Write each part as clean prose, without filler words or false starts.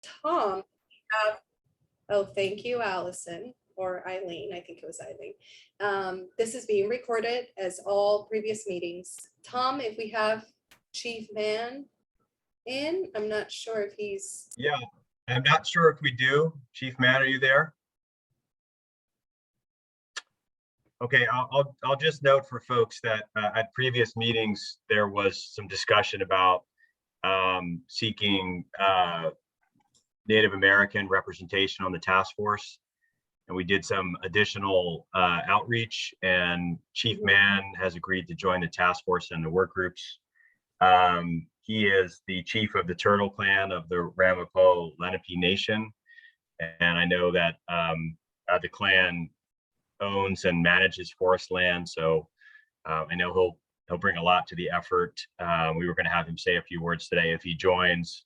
Tom, oh, thank you, Allison, or Eileen. I think it was Eileen. This is being recorded as all previous meetings. Tom, if we have Chief Man in, I'm not sure if he's. Yeah, I'm not sure if we do. Chief Matt, are you there? Okay, I'll just note for folks that at previous meetings, there was some discussion about seeking Native American representation on the task force. And we did some additional outreach, and Chief Mann has agreed to join the task force and the work groups. He is the chief of the Turtle Clan of the Ramapo Lenape Nation. And I know that the clan owns and manages forest land. So I know he'll bring a lot to the effort. We were going to have him say a few words today. If he joins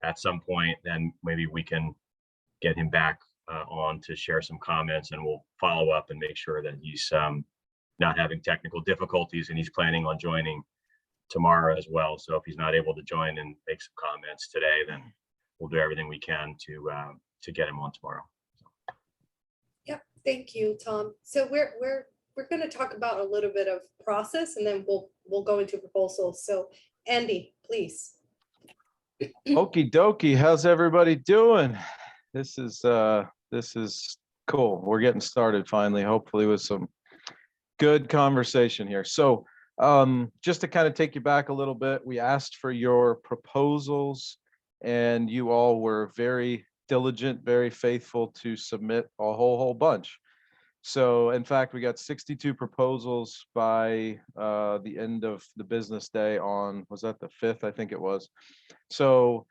at some point, then maybe we can get him back on to share some comments, and we'll follow up and make sure that he's not having technical difficulties, and he's planning on joining tomorrow as well. So if he's not able to join and make some comments today, then we'll do everything we can to get him on tomorrow. Yep, thank you, Tom. So we're going to talk about a little bit of process, and then we'll go into proposals. So Andy, please. Okie dokie, how's everybody doing? This is cool. We're getting started finally, hopefully with some good conversation here. So just to kind of take you back a little bit, we asked for your proposals, and you all were very diligent, very faithful to submit a whole bunch. So in fact, we got 62 proposals by the end of the business day on, was that the 5th? I think it was. So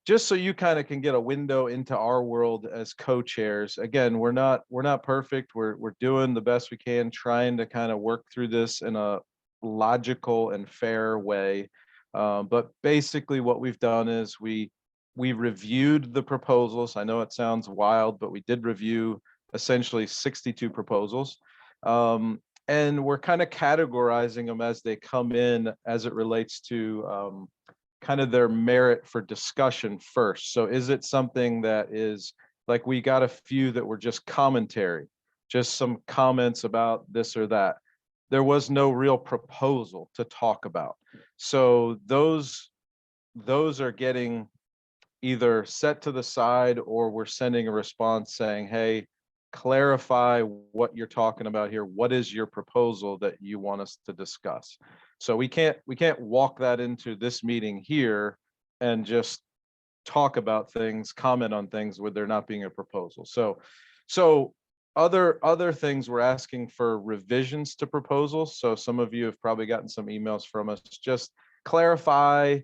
just so you kind of can get a window into our world as co-chairs, again, we're not perfect. We're doing the best we can, trying to kind of work through this in a logical and fair way. But basically what we've done is we reviewed the proposals. I know it sounds wild, but we did review essentially 62 proposals. And we're kind of categorizing them as they come in as it relates to kind of their merit for discussion first. So is it something that is, like, we got a few that were just commentary, just some comments about this or that. There was no real proposal to talk about. So those are getting either set to the side, or we're sending a response saying, hey, clarify what you're talking about here. What is your proposal that you want us to discuss? So we can't walk that into this meeting here and just talk about things, comment on things where there not being a proposal. So other things, we're asking for revisions to proposals. So some of you have probably gotten some emails from us, just clarify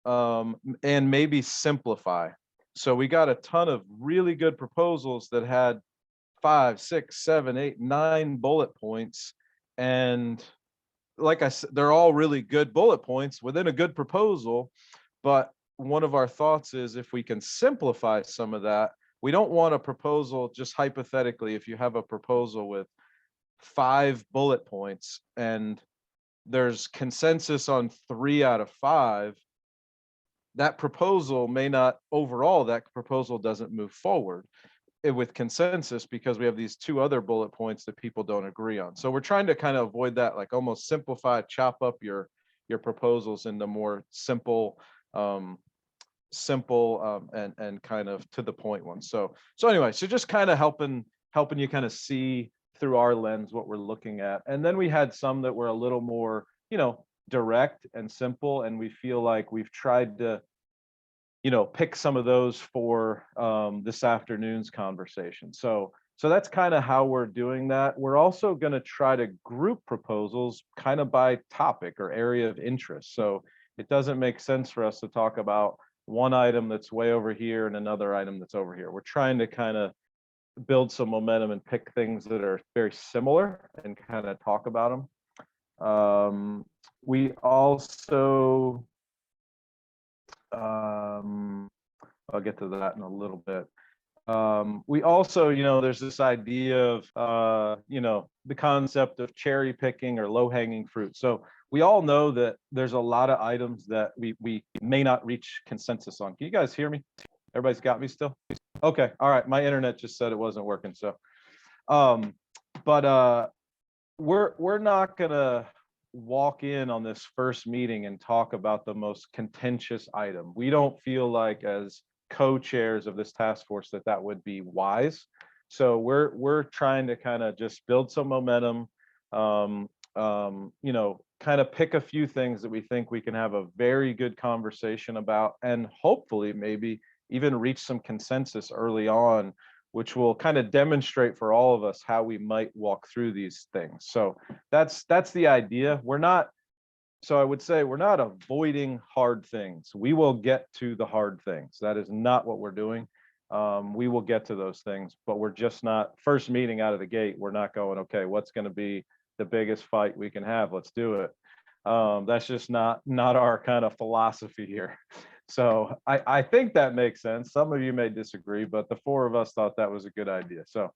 and maybe simplify. So we got a ton of really good proposals that had 5, 6, 7, 8, 9 bullet points. And like I said, they're all really good bullet points within a good proposal. But one of our thoughts is, if we can simplify some of that, we don't want a proposal, just hypothetically, if you have a proposal with 5 bullet points and there's consensus on 3 out of 5, that proposal may not, overall, that proposal doesn't move forward with consensus, because we have these 2 other bullet points that people don't agree on. So we're trying to kind of avoid that, like almost simplify, chop up your proposals into more simple and kind of to the point ones. So anyway, so just kind of helping you kind of see through our lens what we're looking at. And then we had some that were a little more, direct and simple, and we feel like we've tried to pick some of those for this afternoon's conversation. So that's kind of how we're doing that. We're also going to try to group proposals kind of by topic or area of interest. So it doesn't make sense for us to talk about one item that's way over here and another item that's over here. We're trying to kind of build some momentum and pick things that are very similar and kind of talk about them. We also, I'll get to that in a little bit. We also, there's this idea of, the concept of cherry picking or low hanging fruit. So we all know that there's a lot of items that we may not reach consensus on. Can you guys hear me? Everybody's got me still? Okay, all right. My internet just said it wasn't working, so. But we're not gonna walk in on this first meeting and talk about the most contentious item. We don't feel like, as co-chairs of this task force, that would be wise. So we're trying to kind of just build some momentum, kind of pick a few things that we think we can have a very good conversation about, and hopefully maybe even reach some consensus early on, which will kind of demonstrate for all of us how we might walk through these things. So that's the idea. So I would say we're not avoiding hard things. We will get to the hard things. That is not what we're doing. We will get to those things, but we're just not, first meeting out of the gate, we're not going, okay, what's going to be the biggest fight we can have? Let's do it. That's just not our kind of philosophy here. So I think that makes sense. Some of you may disagree, but the four of us thought that was a good idea. So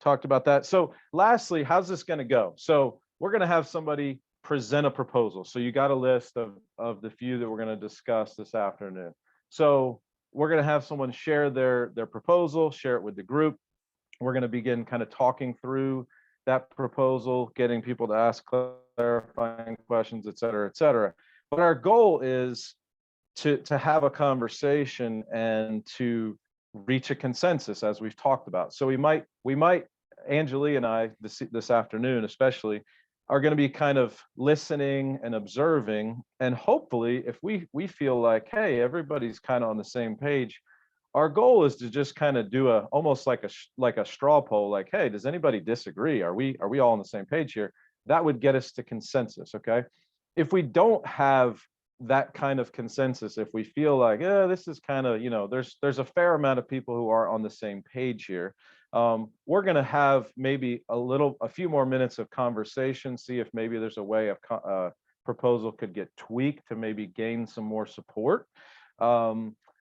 talked about that. So lastly, how's this going to go? So we're going to have somebody present a proposal. So you got a list of the few that we're going to discuss this afternoon. So we're going to have someone share their proposal, share it with the group. We're going to begin kind of talking through that proposal, getting people to ask clarifying questions, et cetera, et cetera. But our goal is to have a conversation and to reach a consensus, as we've talked about. So we might, Anjali and I, this afternoon especially, are going to be kind of listening and observing, and hopefully, if we feel like, hey, everybody's kind of on the same page, our goal is to just kind of do almost like a straw poll, like, hey, does anybody disagree? Are we all on the same page here? That would get us to consensus. Okay. If we don't have that kind of consensus, if we feel like, this is kind of, there's a fair amount of people who are on the same page here, we're going to have maybe a few more minutes of conversation, see if maybe there's a way of proposal could get tweaked to maybe gain some more support.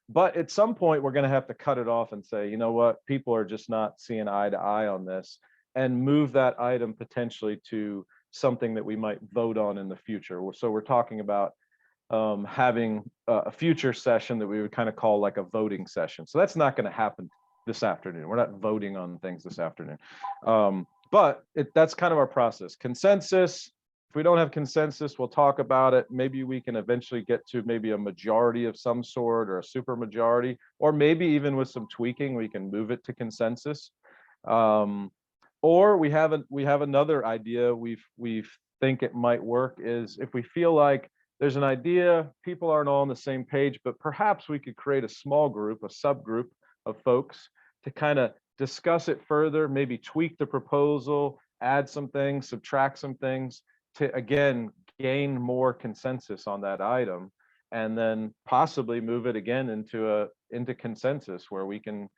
But at some point, we're going to have to cut it off and say, you know what, people are just not seeing eye to eye on this, and move that item potentially to something that we might vote on in the future. So we're talking about having a future session that we would kind of call like a voting session. So that's not going to happen this afternoon. We're not voting on things this afternoon. But that's kind of our process. Consensus. If we don't have consensus, we'll talk about it. Maybe we can eventually get to maybe a majority of some sort, or a super majority, or maybe even with some tweaking, we can move it to consensus. Or we have another idea we think it might work, is if we feel like there's an idea, people aren't all on the same page, but perhaps we could create a small group, a subgroup of folks to kind of discuss it further, maybe tweak the proposal, add some things, subtract some things, to again gain more consensus on that item, and then possibly move it again into consensus where we can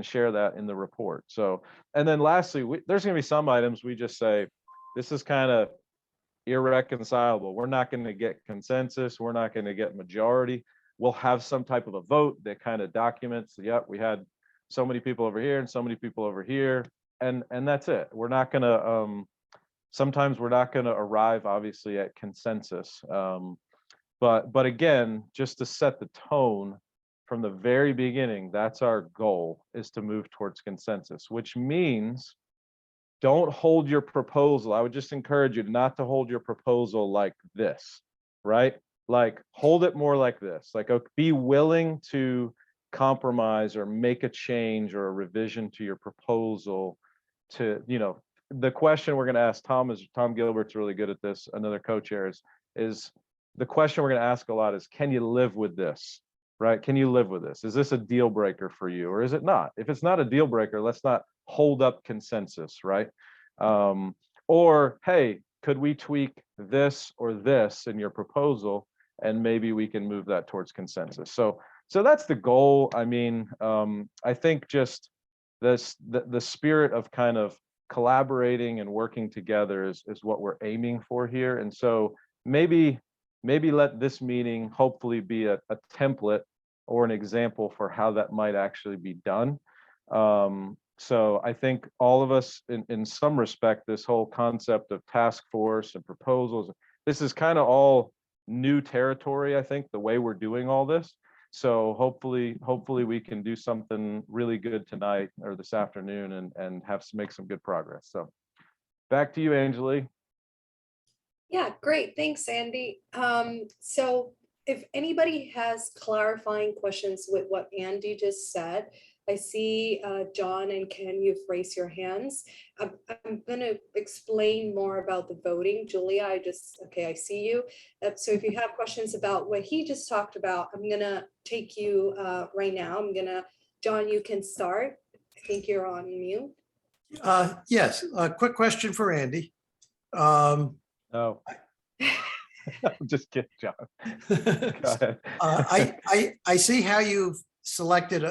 share that in the report. So, and then lastly, there's going to be some items we just say, this is kind of irreconcilable. We're not going to get consensus. We're not going to get majority. We'll have some type of a vote that kind of documents, yep, we had so many people over here and so many people over here, and that's it. We're not going to sometimes we're not going to arrive obviously at consensus, but again, just to set the tone from the very beginning, that's our goal, is to move towards consensus, which means don't hold your proposal. I would just encourage you not to hold your proposal like this, right? Like, hold it more like this, like, be willing to compromise or make a change or a revision to your proposal to, the question we're going to ask Tom Gilbert's really good at this, another co-chair, is the question we're going to ask a lot is, can you live with this, right? Can you live with this? Is this a deal breaker for you, or is it not? If it's not a deal breaker, let's not hold up consensus, right? Or, hey, could we tweak this or this in your proposal, and maybe we can move that towards consensus. So that's the goal. I mean, I think just the spirit of kind of collaborating and working together is what we're aiming for here. And so maybe let this meeting hopefully be a template or an example for how that might actually be done. So I think all of us, in some respect, this whole concept of task force and proposals, this is kind of all new territory, I think, the way we're doing all this. So hopefully we can do something really good tonight or this afternoon and make some good progress. So back to you, Anjali. Yeah, great. Thanks, Andy. So if anybody has clarifying questions with what Andy just said, I see John and Ken, you've raised your hands. I'm gonna explain more about the voting. Julia, okay, I see you. So if you have questions about what he just talked about, I'm gonna take you right now. John, you can start. I think you're on mute. Yes, a quick question for Andy. Um, Oh, I'm just kidding, John. Go ahead. I see how you've selected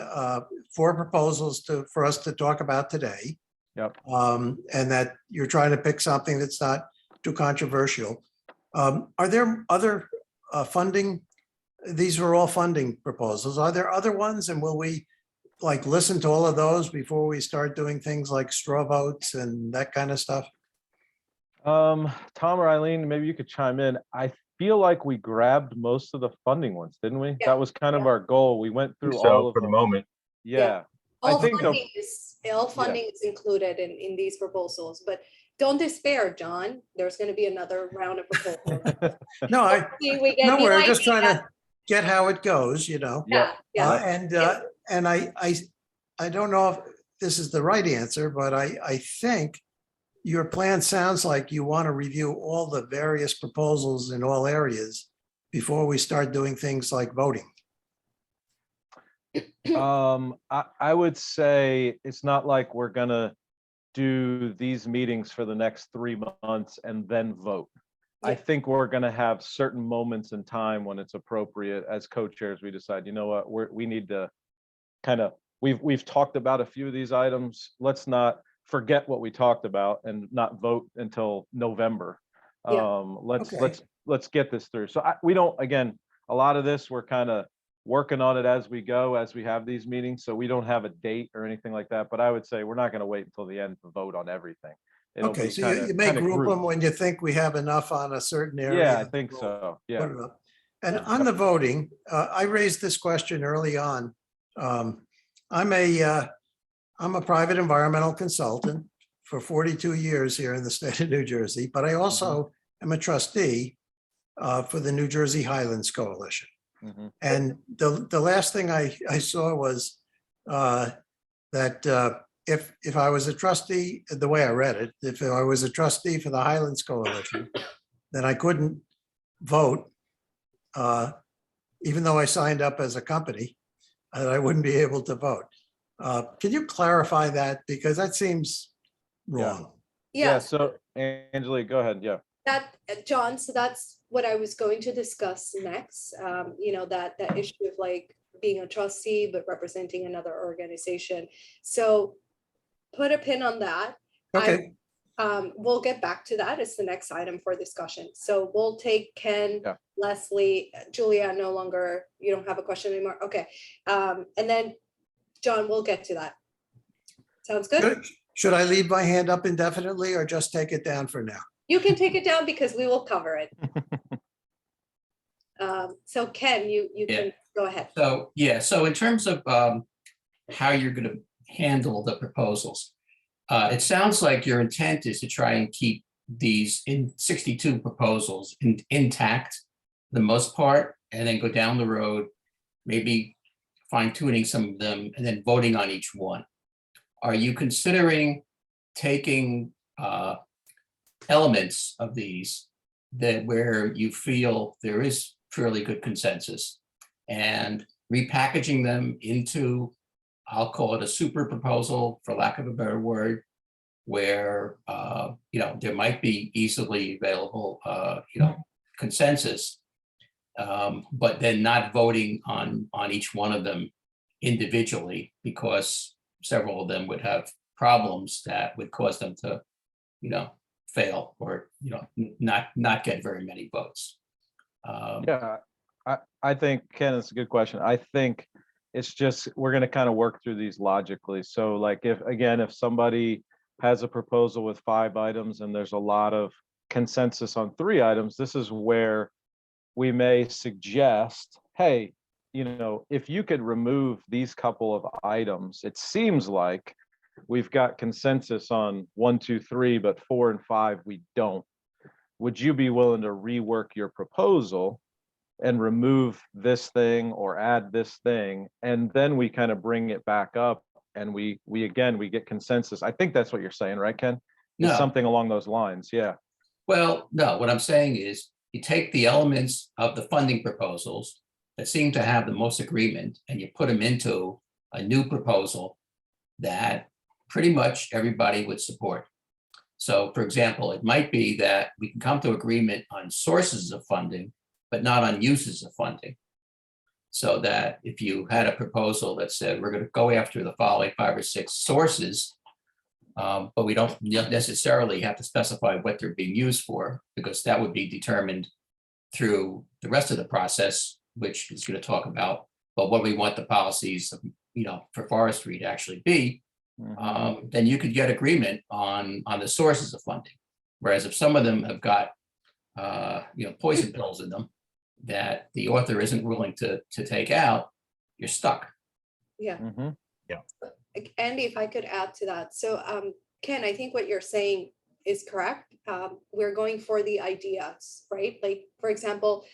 4 proposals for us to talk about today. Yep. And that you're trying to pick something that's not too controversial. Are there other funding? These are all funding proposals. Are there other ones? And will we like listen to all of those before we start doing things like straw votes and that kind of stuff? Tom or Eileen, maybe you could chime in. I feel like we grabbed most of the funding ones, didn't we? Yeah. That was kind of our goal. We went through all So of for the them. moment, Yeah. All think the- funding is included in these proposals, but don't despair, John. There's gonna be another round of proposals. No, Hopefully we get no, new we're just ideas. trying to get how it goes, you know? Yeah, yeah. And I don't know if this is the right answer, but I think your plan sounds like you want to review all the various proposals in all areas before we start doing things like voting. I would say it's not like we're gonna do these meetings for the next 3 months and then vote. I Yeah. think we're gonna have certain moments in time when it's appropriate as co-chairs, we decide, you know what, we need to kind of, we've talked about a few of these items. Let's not forget what we talked about and not vote until November. Yeah. Let's get this through. So we don't, again, a lot of this, we're kind of working on it as we go, as we have these meetings. So we don't have a date or anything like that, but I would say we're not going to wait until the end to vote on everything. It'll Okay, be so kinda- you may kinda group them grouped. when you think we have enough on a certain area. Yeah, I think We'll so. put Yeah. it up. And on the voting, I raised this question early on. I'm a private environmental consultant for 42 years here in the state of New Jersey, but I also am a trustee for the New Jersey Highlands Coalition. Mhm. And the last thing I saw was that if I was a trustee, the way I read it, if I was a trustee for the Highlands Coalition, then I couldn't vote, even though I signed up as a company, that I wouldn't be able to vote. Can you clarify that? Because that seems wrong. Yeah. Yeah, So Angela, go ahead. Yeah. John, so that's what I was going to discuss next. That issue of like being a trustee, but representing another organization. So put a pin on that. Okay, We'll get back to that. It's the next item for discussion. So we'll take Ken, Yeah. Leslie, Julia, no longer, you don't have a question anymore. Okay. And then John, we'll get to that. Sounds good? should I leave my hand up indefinitely or just take it down for now? You can take it down because we will cover it. So Ken, you can go ahead. So, so in terms of how you're going to handle the proposals, it sounds like your intent is to try and keep these 62 proposals intact for the most part, and then go down the road, maybe fine tuning some of them and then voting on each one. Are you considering taking elements of these where you feel there is fairly good consensus and repackaging them into, I'll call it a super proposal, for lack of a better word, where there might be easily available consensus, but then not voting on each one of them individually, because several of them would have problems that would cause them to fail or not get very many votes. Yeah, I think, Ken, it's a good question. I think it's just, we're going to kind of work through these logically. So like if somebody has a proposal with 5 items and there's a lot of consensus on 3 items, this is where we may suggest, hey, you know, if you could remove these couple of items, it seems like we've got consensus on 1, 2, 3, but 4 and 5, we don't. Would you be willing to rework your proposal and remove this thing or add this thing? And then we kind of bring it back up and we get consensus. I think that's what you're saying, right, Ken? It's No. something along those lines. Yeah. Well, no, what I'm saying is you take the elements of the funding proposals that seem to have the most agreement and you put them into a new proposal that pretty much everybody would support. So for example, it might be that we can come to agreement on sources of funding, but not on uses of funding. So that if you had a proposal that said, we're going to go after the following 5 or 6 sources, but we don't necessarily have to specify what they're being used for, because that would be determined through the rest of the process, which is going to talk about, but what we want the policies, you know, for forestry to actually be, then you could get agreement on the sources of funding. Whereas if some of them have got, you know, poison pills in them that the author isn't willing to take out, you're stuck. Yeah. Mhm. Andy, if I could add to that. So Ken, I think what you're saying is correct. We're going for the ideas, right? Like, for example,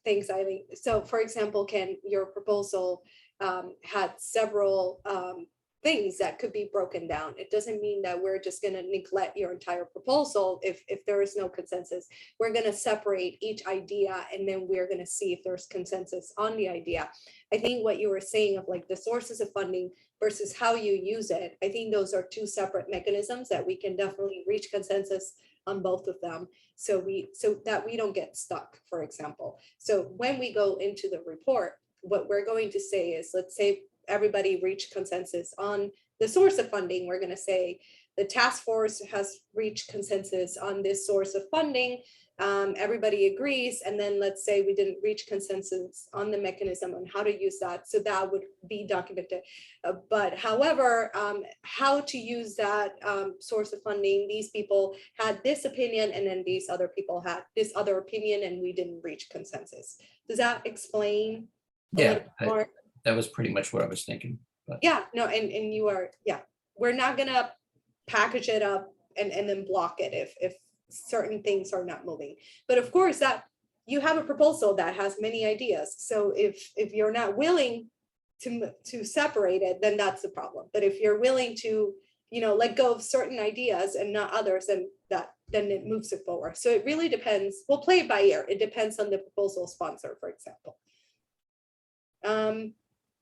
thanks, Eileen. So for example, Ken, your proposal had several things that could be broken down. It doesn't mean that we're just going to neglect your entire proposal if there is no consensus. We're going to separate each idea and then we're going to see if there's consensus on the idea. I think what you were saying of like the sources of funding versus how you use it, I think those are 2 separate mechanisms that we can definitely reach consensus on both of them. So that we don't get stuck, for example. So when we go into the report, what we're going to say is, let's say everybody reached consensus on the source of funding. We're going to say the task force has reached consensus on this source of funding. Everybody agrees. And then let's say we didn't reach consensus on the mechanism on how to use that. So that would be documented. But however, how to use that source of funding, these people had this opinion and then these other people had this other opinion and we didn't reach consensus. Does that explain? Yeah, that was pretty much what I was thinking. But Yeah, no, and you are, yeah, we're not gonna package it up and then block it if certain things are not moving. But of course, that you have a proposal that has many ideas. So if you're not willing to separate it, then that's the problem. But if you're willing to, you know, let go of certain ideas and not others, then it moves it forward. So it really depends. We'll play it by ear. It depends on the proposal sponsor, for example.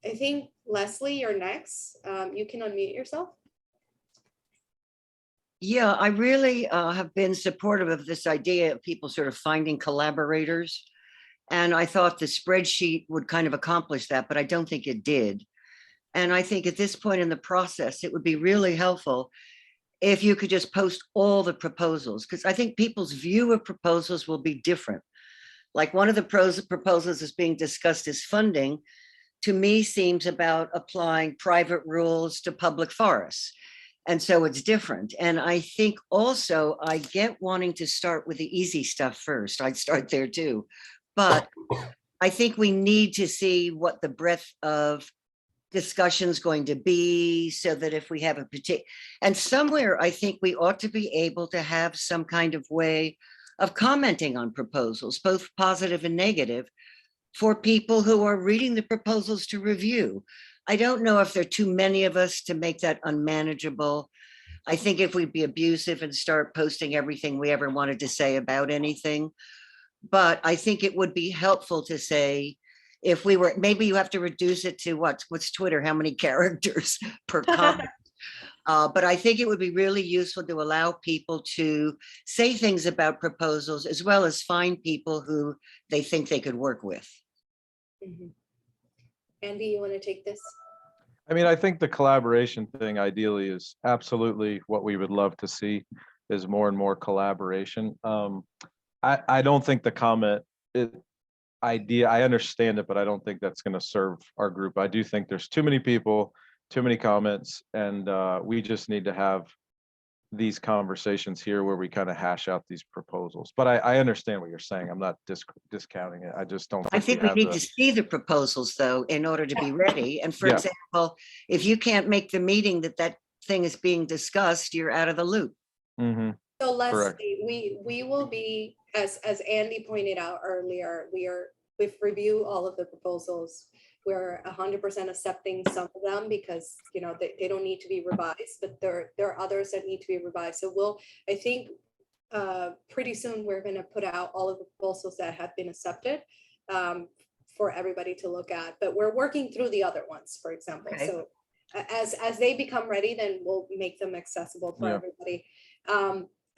I think Leslie, you're next. You can unmute yourself. Yeah, I really have been supportive of this idea of people sort of finding collaborators. And I thought the spreadsheet would kind of accomplish that, but I don't think it did. And I think at this point in the process, it would be really helpful if you could just post all the proposals, because I think people's view of proposals will be different. Like one of the proposals is being discussed is funding, to me seems about applying private rules to public forests. And so it's different. And I think also I get wanting to start with the easy stuff first. I'd start there too. But I think we need to see what the breadth of discussion is going to be, so that if we have a particular, and somewhere I think we ought to be able to have some kind of way of commenting on proposals, both positive and negative, for people who are reading the proposals to review. I don't know if there are too many of us to make that unmanageable. I think if we'd be abusive and start posting everything we ever wanted to say about anything, but I think it would be helpful to say, if we were, maybe you have to reduce it to what's Twitter, how many characters per comment. But I think it would be really useful to allow people to say things about proposals, as well as find people who they think they could work with. Mhm. Andy, you want to take this? I mean, I think the collaboration thing ideally is absolutely what we would love to see, is more and more collaboration. I don't think the comment idea, I understand it, but I don't think that's going to serve our group. I do think there's too many people, too many comments, and we just need to have these conversations here where we kind of hash out these proposals. But I understand what you're saying. I'm not discounting it. I just don't. I think we have need the- to see the proposals though, in order to be ready. And for Yeah. example, if you can't make the meeting that thing is being discussed, you're out of the loop. Mhm. So Correct. Leslie, we will be, as Andy pointed out earlier, we've reviewed all of the proposals. We're 100% accepting some of them because, you know, they don't need to be revised, but there are others that need to be revised. So I think pretty soon we're gonna put out all of the proposals that have been accepted for everybody to look at, but we're working through the other ones, for example. Okay. So as they become ready, then we'll make them accessible for Yeah. everybody.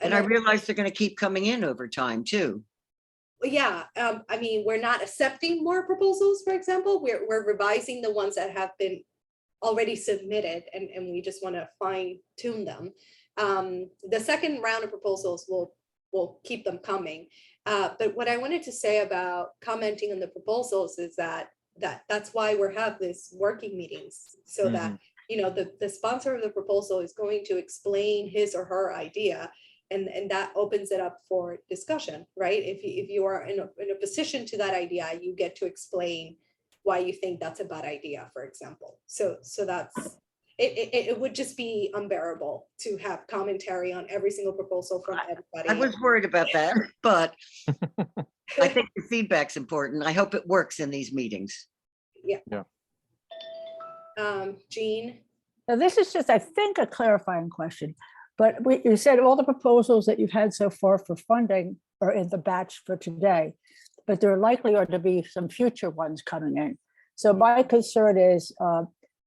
And I realize they're going to keep coming in over time too. Yeah, I mean, we're not accepting more proposals, for example, we're revising the ones that have been already submitted and we just want to fine tune them. The second round of proposals will keep them coming. But what I wanted to say about commenting on the proposals is that's why we're have this working meetings so that, you know, the sponsor of the proposal is going to explain his or her idea. And that opens it up for discussion, right? If you are in a position to that idea, you get to explain why you think that's a bad idea, for example. So that's, it would just be unbearable to have commentary on every single proposal from everybody. I was worried about that, but I think the feedback's important. I hope it works in these meetings. Jean, Now, this is just, I think, a clarifying question, but you said all the proposals that you've had so far for funding are in the batch for today, but there likely are to be some future ones coming in. So my concern is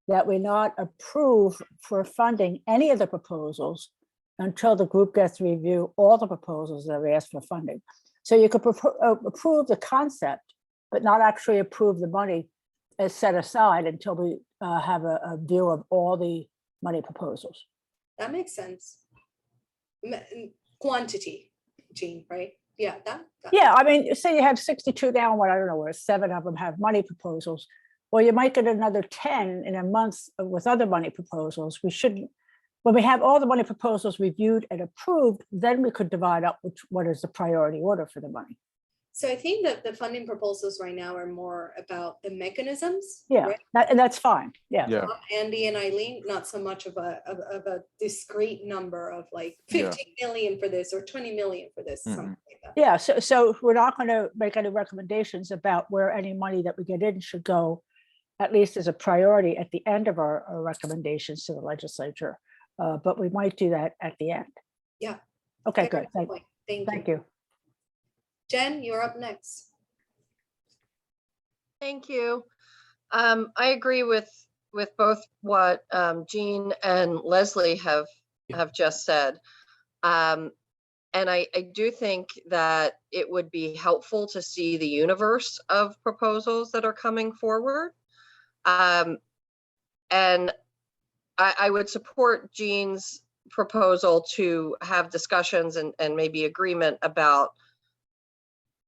that we not approve for funding any of the proposals until the group gets to review all the proposals that have asked for funding. So you could approve the concept, but not actually approve the money as set aside until we have a view of all the money proposals. that makes sense. Quantity, Jean, right? Yeah, that. Yeah, I mean, say you have 62 down, what, I don't know, where 7 of them have money proposals. Well, you might get another 10 in a month with other money proposals. We shouldn't, when we have all the money proposals reviewed and approved, then we could divide up what is the priority order for the money. So I think that the funding proposals right now are more about the mechanisms. Yeah, right? and that's fine. Yeah. Yeah. Andy and Eileen, not so much of a discrete number of like Yeah. 15 million for this or 20 million for this, something like that. Yeah, so we're not going to make any recommendations about where any money that we get in should go, at least as a priority at the end of our recommendations to the legislature. But we might do that at the end. Yeah. Okay, Very good. good point. Thank Thank you. you. Jen, you're up next. Thank you. I agree with both what Jean and Leslie have just said. And I do think that it would be helpful to see the universe of proposals that are coming forward. And I would support Jean's proposal to have discussions and maybe agreement about,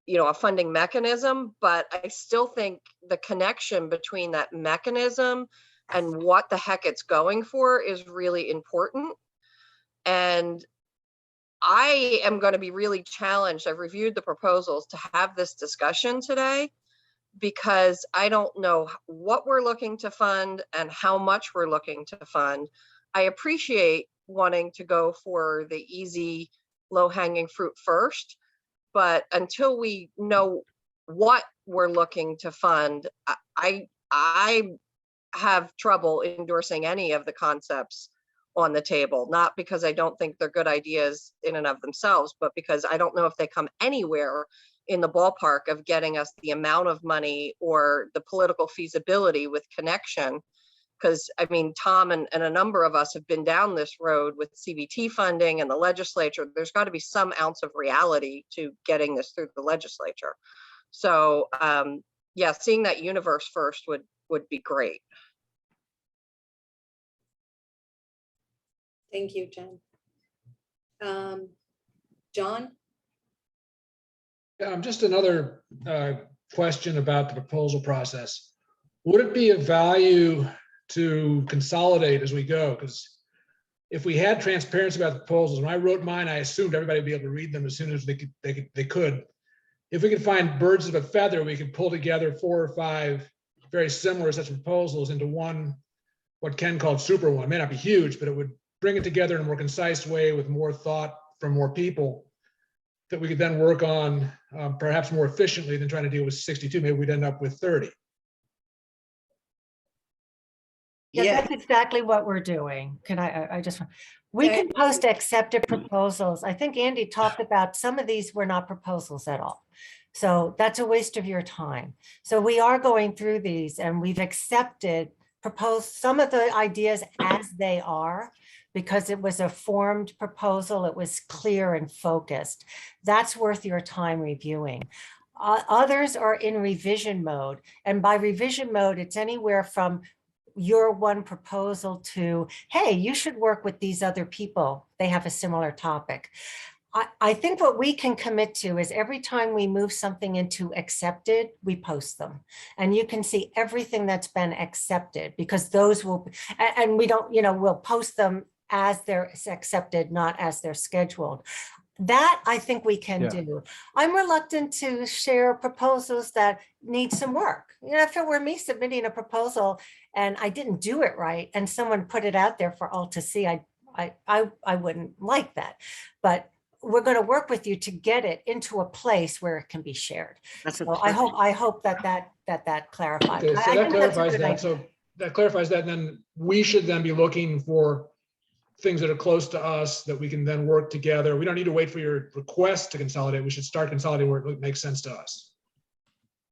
you know, a funding mechanism, but I still think the connection between that mechanism and what the heck it's going for is really important. And I am going to be really challenged. I've reviewed the proposals to have this discussion today because I don't know what we're looking to fund and how much we're looking to fund. I appreciate wanting to go for the easy, low-hanging fruit first. But until we know what we're looking to fund, I have trouble endorsing any of the concepts on the table, not because I don't think they're good ideas in and of themselves, but because I don't know if they come anywhere in the ballpark of getting us the amount of money or the political feasibility with connection. Because I mean, Tom and a number of us have been down this road with CBT funding and the legislature. There's got to be some ounce of reality to getting this through the legislature. So yeah, seeing that universe first would be great. Thank you, Jen. John? Just another question about the proposal process. Would it be of value to consolidate as we go? Because if we had transparency about the proposals, when I wrote mine, I assumed everybody would be able to read them as soon as they could. If we could find birds of a feather, we could pull together 4 or 5 very similar such proposals into one, what Ken called super one. It may not be huge, but it would bring it together in a more concise way with more thought from more people that we could then work on perhaps more efficiently than trying to deal with 62. Maybe we'd end up with 30. Yeah, that's exactly what we're doing. Can I just, we can post accepted proposals. I think Andy talked about some of these were not proposals at all. So that's a waste of your time. So we are going through these and we've accepted, proposed some of the ideas as they are, because it was a formed proposal. It was clear and focused. That's worth your time reviewing. Others are in revision mode. And by revision mode, it's anywhere from your one proposal to, hey, you should work with these other people. They have a similar topic. I think what we can commit to is every time we move something into accepted, we post them. And you can see everything that's been accepted, because those will, and we don't, we'll post them as they're accepted, not as they're scheduled. That I think we can do. I'm reluctant to share proposals that need some work. If it were me submitting a proposal and I didn't do it right and someone put it out there for all to see, I wouldn't like that. But we're going to work with you to get it into a place where it can be shared. So I hope that clarifies. Okay, so that clarifies that. So that clarifies that. And then we should then be looking for things that are close to us that we can then work together. We don't need to wait for your request to consolidate. We should start consolidating where it makes sense to us.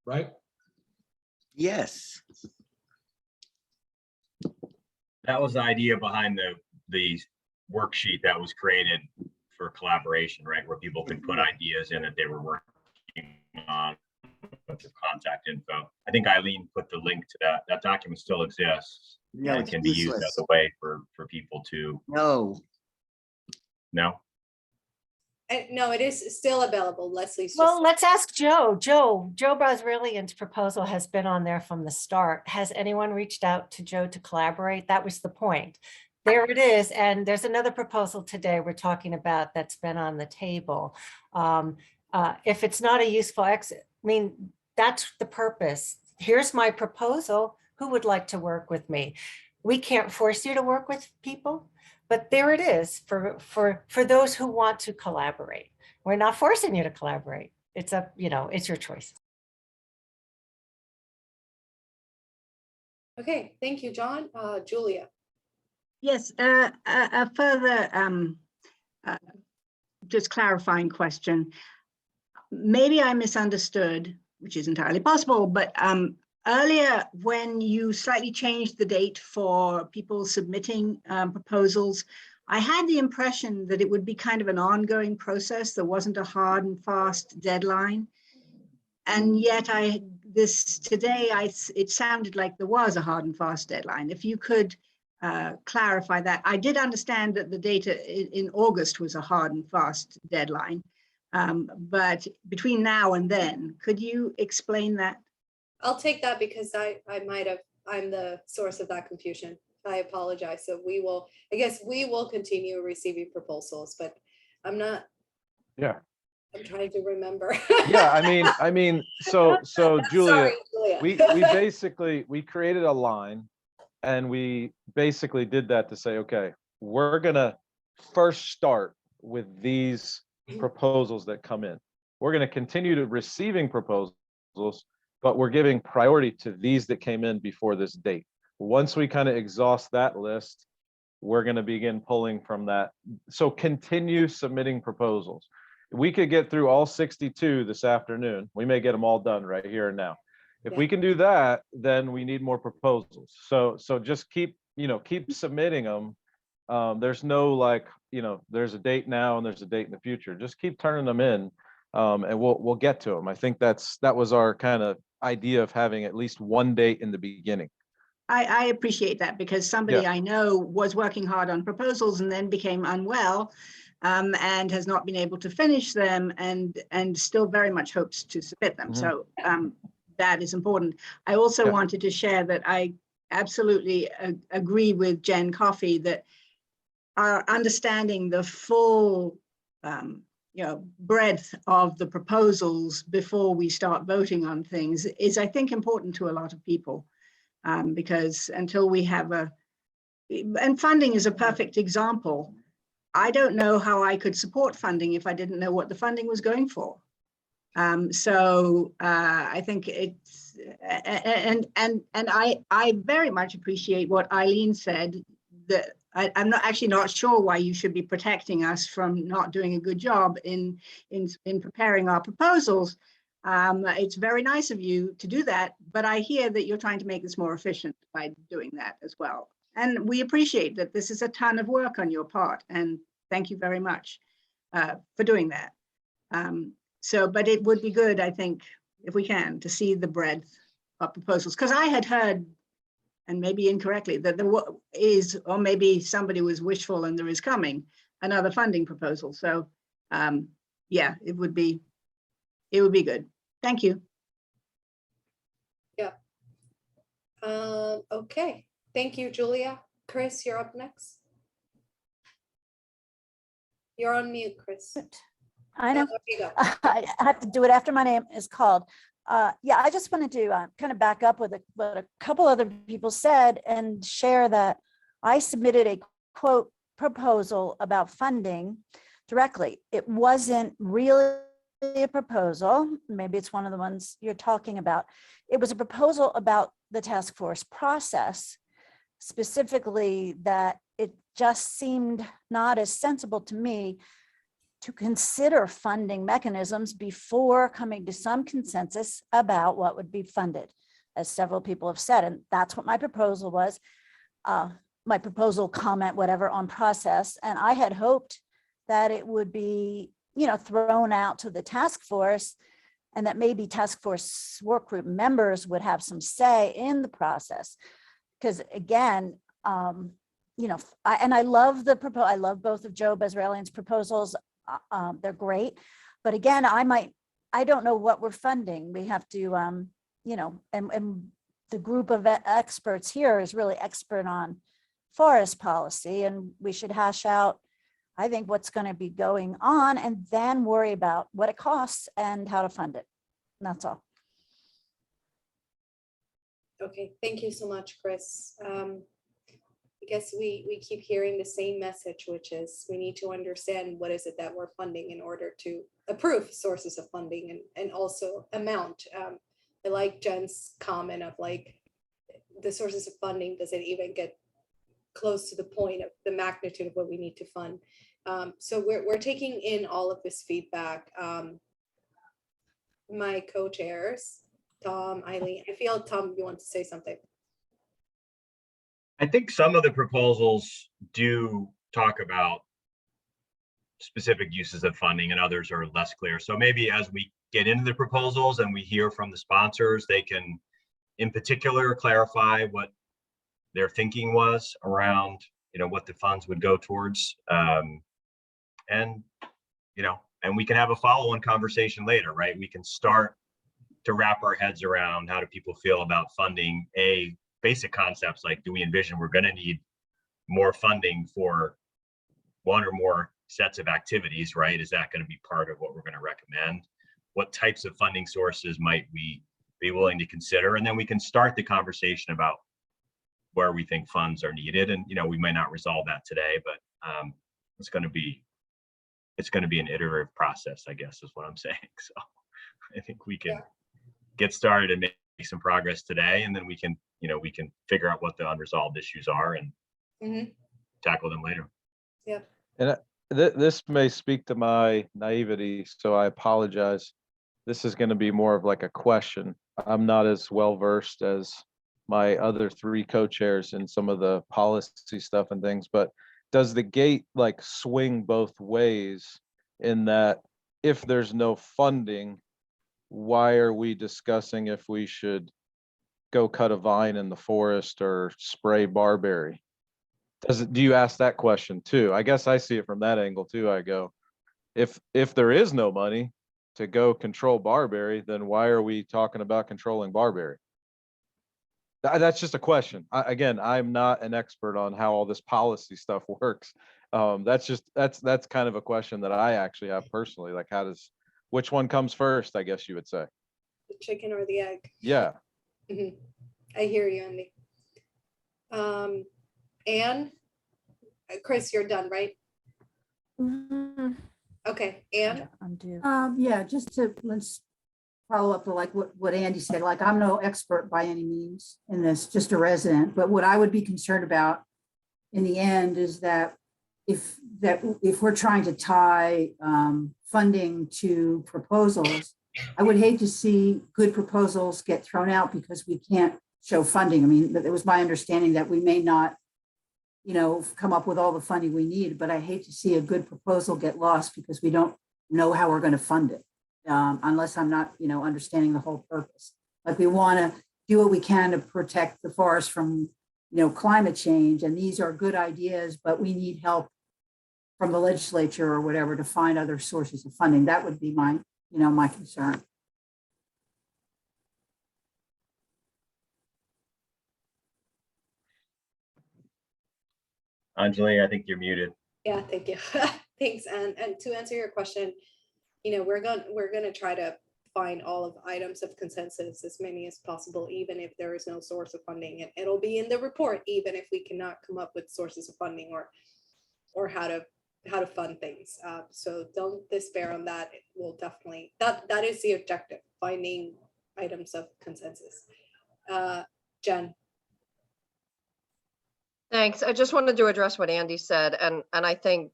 Right? Yes. That was the idea behind the worksheet that was created for collaboration, right? Where people can put ideas in that they were working on with their contact info. I think Eileen put the link to that. That document still exists. No, and it's can be used useless. as a way for people to No. know. No, it is still available. Leslie's Well, just, let's ask Joe. Joe Brasilian's proposal has been on there from the start. Has anyone reached out to Joe to collaborate? That was the point. There it is. And there's another proposal today we're talking about that's been on the table. If it's not a useful exit, I mean, that's the purpose. Here's my proposal. Who would like to work with me? We can't force you to work with people, but there it is for those who want to collaborate. We're not forcing you to collaborate. It's it's your choice. okay, thank you, John. Julia. Yes, a further just clarifying question. Maybe I misunderstood, which is entirely possible, but earlier when you slightly changed the date for people submitting proposals, I had the impression that it would be kind of an ongoing process. There wasn't a hard and fast deadline. And yet today it sounded like there was a hard and fast deadline. If you could clarify that. I did understand that the date in August was a hard and fast deadline. But between now and then, could you explain that? I'll take that because I'm the source of that confusion. I apologize. So I guess we will continue receiving proposals, but I'm not. Yeah. I'm trying to remember. Yeah, I mean, so Julia, Sorry, Julia. we created a line and we basically did that to say, okay, we're gonna first start with these proposals that come in. We're gonna continue to receiving proposals, but we're giving priority to these that came in before this date. Once we kind of exhaust that list, we're gonna begin pulling from that. So continue submitting proposals. We could get through all 62 this afternoon. We may get them all done right here and now. If we can do that, then we need more proposals. So just keep submitting them. There's no there's a date now and there's a date in the future. Just keep turning them in, and we'll get to them. I think that was our kind of idea of having at least one date in the beginning. I appreciate that because somebody I know was working hard on proposals and then became unwell and has not been able to finish them and still very much hopes to submit them. So that is important. I also wanted to share that I absolutely agree with Jen Coffey that are understanding the full, breadth of the proposals before we start voting on things is, I think, important to a lot of people. Because until we have and funding is a perfect example. I don't know how I could support funding if I didn't know what the funding was going for. I think it's, and I very much appreciate what Eileen said, that I'm not sure why you should be protecting us from not doing a good job in preparing our proposals. It's very nice of you to do that, but I hear that you're trying to make this more efficient by doing that as well. And we appreciate that this is a ton of work on your part, and thank you very much for doing that. But it would be good, I think, if we can, to see the breadth of proposals, because I had heard, and maybe incorrectly, that there is, or maybe somebody was wishful and there is coming another funding proposal. So yeah, it would be good. Thank you. Yeah. Okay. Thank you, Julia. Chris, you're up next. You're on mute, Chris. I know. There you go. I have to do it after my name is called. Yeah, I just wanted to kind of back up with what a couple other people said and share that I submitted a quote proposal about funding directly. It wasn't really a proposal. Maybe it's one of the ones you're talking about. It was a proposal about the task force process, specifically that it just seemed not as sensible to me to consider funding mechanisms before coming to some consensus about what would be funded, as several people have said. And that's what my proposal was, my proposal comment, whatever, on process. And I had hoped that it would be, thrown out to the task force, and that maybe task force work group members would have some say in the process. Because again, I love I love both of Joe Bezralian's proposals. They're great, but again, I don't know what we're funding. We have to, and the group of experts here is really expert on forest policy, and we should hash out, I think, what's going to be going on, and then worry about what it costs and how to fund it. And that's all. Okay, thank you so much, Chris. I guess we keep hearing the same message, which is we need to understand what is it that we're funding in order to approve sources of funding and also amount. I like Jen's comment of like the sources of funding, does it even get close to the point of the magnitude of what we need to fund? So we're taking in all of this feedback. My co-chairs, Tom, Eileen, I feel, Tom, you want to say something? I think some of the proposals do talk about specific uses of funding and others are less clear. So maybe as we get into the proposals and we hear from the sponsors, they can in particular clarify what their thinking was around, what the funds would go towards. And we can have a follow-on conversation later, right? We can start to wrap our heads around how do people feel about funding basic concepts like, do we envision we're going to need more funding for one or more sets of activities, right? Is that going to be part of what we're going to recommend? What types of funding sources might we be willing to consider? And then we can start the conversation about where we think funds are needed. And, we might not resolve that today, but it's going to be an iterative process, I guess is what I'm saying. So I think we can get started and make some progress today, and then we can figure out what the unresolved issues are and tackle them later. Yeah. And this may speak to my naivety, so I apologize. This is going to be more of like a question. I'm not as well versed as my other three co-chairs in some of the policy stuff and things, but does the gate like swing both ways in that if there's no funding, why are we discussing if we should go cut a vine in the forest or spray barberry? Do you ask that question too? I guess I see it from that angle too. I go, if there is no money to go control barberry, then why are we talking about controlling barberry? That's just a question. Again, I'm not an expert on how all this policy stuff works. That's kind of a question that I actually have personally, like which one comes first, I guess you would say. The chicken or the egg? Yeah. Mhm. I hear you, Andy. Anne? Chris, you're done, right? Okay, Anne? Yeah, let's follow up to like what Andy said, like I'm no expert by any means in this, just a resident, but what I would be concerned about in the end is that if we're trying to tie funding to proposals, I would hate to see good proposals get thrown out because we can't show funding. I mean, but it was my understanding that we may not, come up with all the funding we need, but I hate to see a good proposal get lost because we don't know how we're going to fund it. Unless I'm not, understanding the whole purpose. Like we want to do what we can to protect the forest from, climate change. And these are good ideas, but we need help from the legislature or whatever to find other sources of funding. That would be my, my concern. Anjali, I think you're muted. Yeah, thank you. Thanks. And to answer your question, we're going to try to find all of items of consensus, as many as possible, even if there is no source of funding. And it'll be in the report, even if we cannot come up with sources of funding or how to fund things. So don't despair on that. It will definitely, that is the objective, finding items of consensus. Jen. Thanks. I just wanted to address what Andy said, and I think,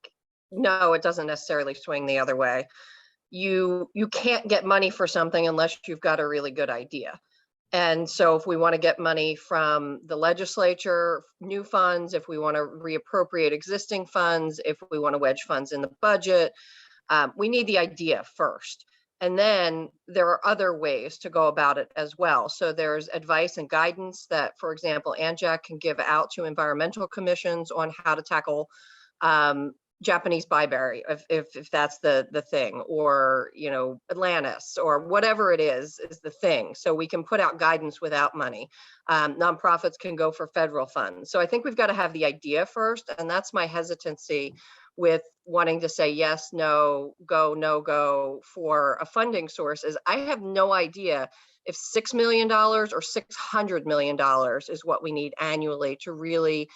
no, it doesn't necessarily swing the other way. You can't get money for something unless you've got a really good idea. And so if we want to get money from the legislature, new funds, if we want to reappropriate existing funds, if we want to wedge funds in the budget, we need the idea first. And then there are other ways to go about it as well. So there's advice and guidance that, for example, NJAC can give out to environmental commissions on how to tackle Japanese bayberry, if that's the thing, or Atlantis, or whatever it is the thing. So we can put out guidance without money. Nonprofits can go for federal funds. So I think we've got to have the idea first, and that's my hesitancy with wanting to say yes, no, go, no go for a funding source. Is I have no idea if $6 million or $600 million is what we need annually to really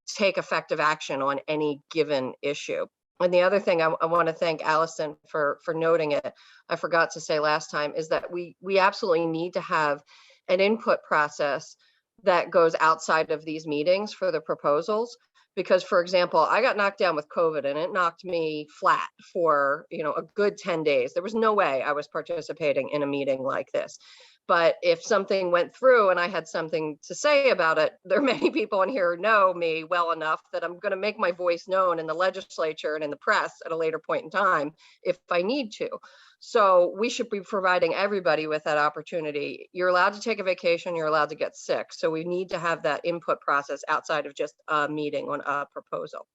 take effective action on any given issue. And the other thing I want to thank Allison for noting it, I forgot to say last time, is that we absolutely need to have an input process that goes outside of these meetings for the proposals. Because, for example, I got knocked down with COVID and it knocked me flat for, a good 10 days. There was no way I was participating in a meeting like this. But if something went through and I had something to say about it, there are many people in here who know me well enough that I'm going to make my voice known in the legislature and in the press at a later point in time if I need to. So we should be providing everybody with that opportunity. You're allowed to take a vacation, you're allowed to get sick. So we need to have that input process outside of just a meeting on a proposal.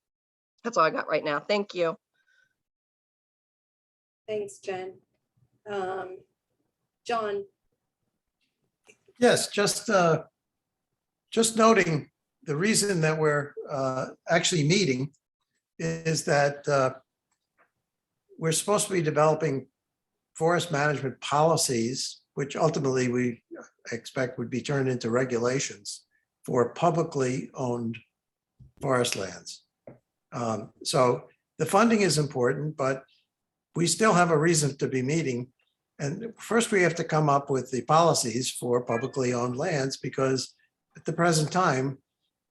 That's all I got right now. Thank you. Thanks, Jen. John. Yes, just noting the reason that we're actually meeting is that we're supposed to be developing forest management policies, which ultimately we expect would be turned into regulations for publicly owned forest lands. So the funding is important, but we still have a reason to be meeting. And first we have to come up with the policies for publicly owned lands, because at the present time,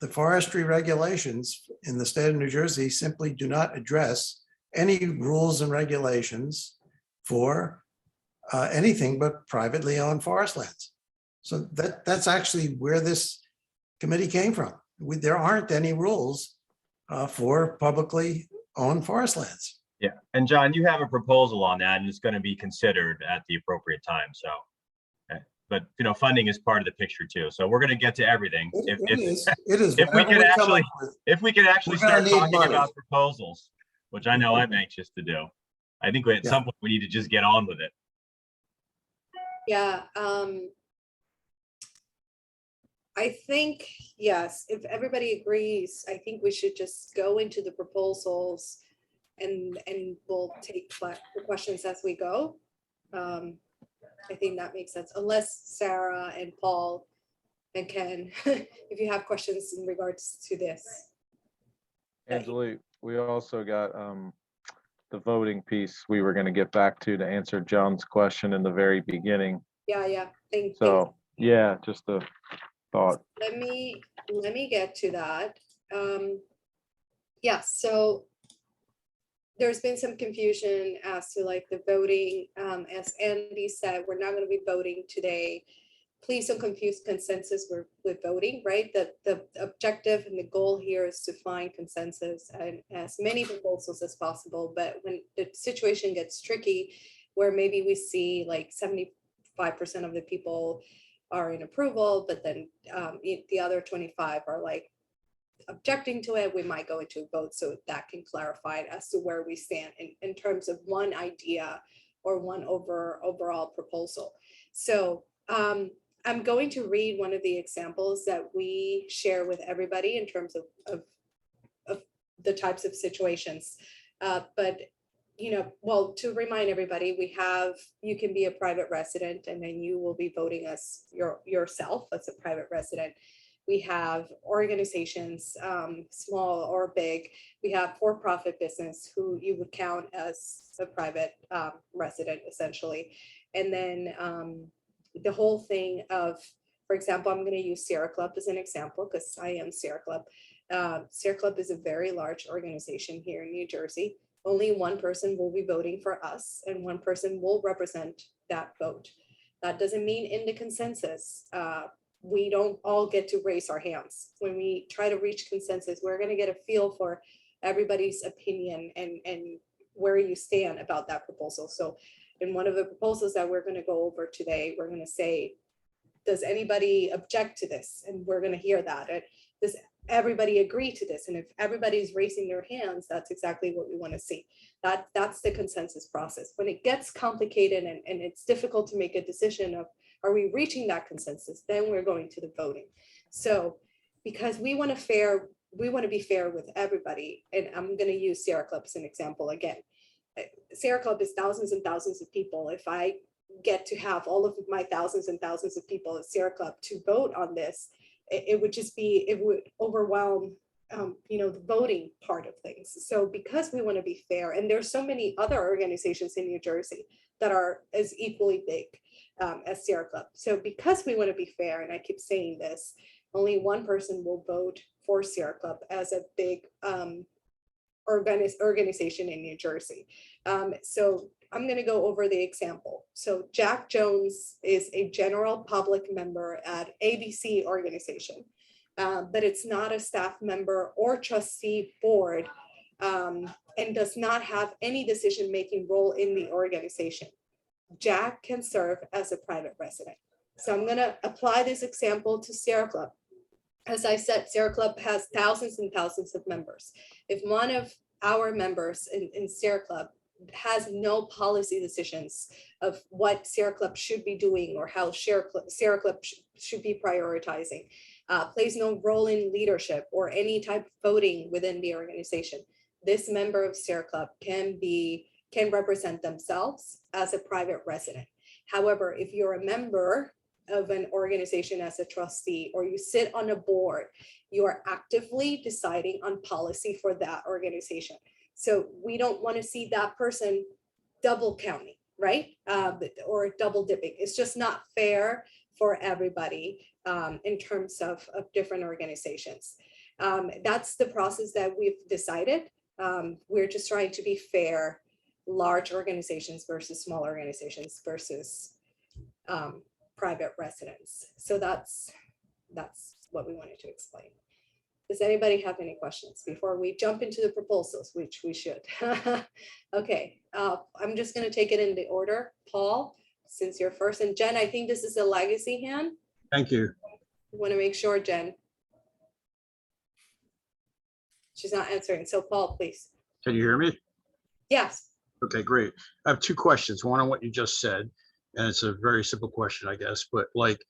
the forestry regulations in the state of New Jersey simply do not address any rules and regulations for anything but privately owned forest lands. So that's actually where this committee came from. There aren't any rules for publicly owned forest lands. Yeah, and John, you have a proposal on that, and it's going to be considered at the appropriate time. So, but funding is part of the picture too. So we're going to get to everything. It is. If we could actually start talking money about proposals, which I know I'm anxious to do. I think at some point we need to just get on with it. Yeah. I think, yes, if everybody agrees, I think we should just go into the proposals and we'll take the questions as we go. I think that makes sense, unless Sarah and Paul and Ken, if you have questions in regards to this. Angelique, we also got the voting piece we were going to get back to answer John's question in the very beginning. Yeah, thank you. So yeah, just a thought. Let me get to that. Yeah, so there's been some confusion as to like the voting. As Andy said, we're not going to be voting today. Please don't confuse consensus with voting, right? The objective and the goal here is to find consensus and as many proposals as possible. But when the situation gets tricky, where maybe we see like 75% of the people are in approval, but then the other 25 are like objecting to it, we might go into a vote so that can clarify it as to where we stand in terms of one idea or one overall proposal. So I'm going to read one of the examples that we share with everybody in terms of the types of situations. But well, to remind everybody, you can be a private resident and then you will be voting as yourself as a private resident. We have organizations, small or big. We have for-profit business who you would count as a private resident essentially. And then the whole thing of, for example, I'm going to use Sierra Club as an example because I am Sierra Club. Sierra Club is a very large organization here in New Jersey. Only one person will be voting for us and one person will represent that vote. That doesn't mean in the consensus, we don't all get to raise our hands. When we try to reach consensus, we're going to get a feel for everybody's opinion and where you stand about that proposal. So in one of the proposals that we're going to go over today, we're going to say, does anybody object to this? And we're going to hear that. Does everybody agree to this? And if everybody's raising their hands, that's exactly what we want to see. That's the consensus process. When it gets complicated and it's difficult to make a decision of, are we reaching that consensus? Then we're going to the voting. So because we want to be fair with everybody, and I'm going to use Sierra Club as an example again. Sierra Club is thousands and thousands of people. If I get to have all of my thousands and thousands of people at Sierra Club to vote on this, it would overwhelm the voting part of things. So because we want to be fair, and there's so many other organizations in New Jersey that are as equally big as Sierra Club. So because we want to be fair, and I keep saying this, only one person will vote for Sierra Club as a big organization in New Jersey. So I'm going to go over the example. So Jack Jones is a general public member at ABC organization, but it's not a staff member or trustee board and does not have any decision-making role in the organization. Jack can serve as a private resident. So I'm going to apply this example to Sierra Club. As I said, Sierra Club has thousands and thousands of members. If one of our members in Sierra Club has no policy decisions of what Sierra Club should be doing or how Sierra Club should be prioritizing, plays no role in leadership or any type of voting within the organization, this member of Sierra Club can represent themselves as a private resident. However, if you're a member of an organization as a trustee or you sit on a board, you are actively deciding on policy for that organization. So we don't want to see that person double counting, right? Or double dipping. It's just not fair for everybody in terms of different organizations. That's the process that we've decided. We're just trying to be fair, large organizations versus small organizations versus private residents. So that's what we wanted to explain. Does anybody have any questions before we jump into the proposals, which we should? Okay, I'm just going to take it in the order. Paul, since you're first, and Jen, I think this is a legacy hand. Thank you. I want to make sure, Jen. She's not answering. So Paul, please. Can you hear me? Yes. Okay, great. I have two questions. One on what you just said, and it's a very simple question, I guess, but like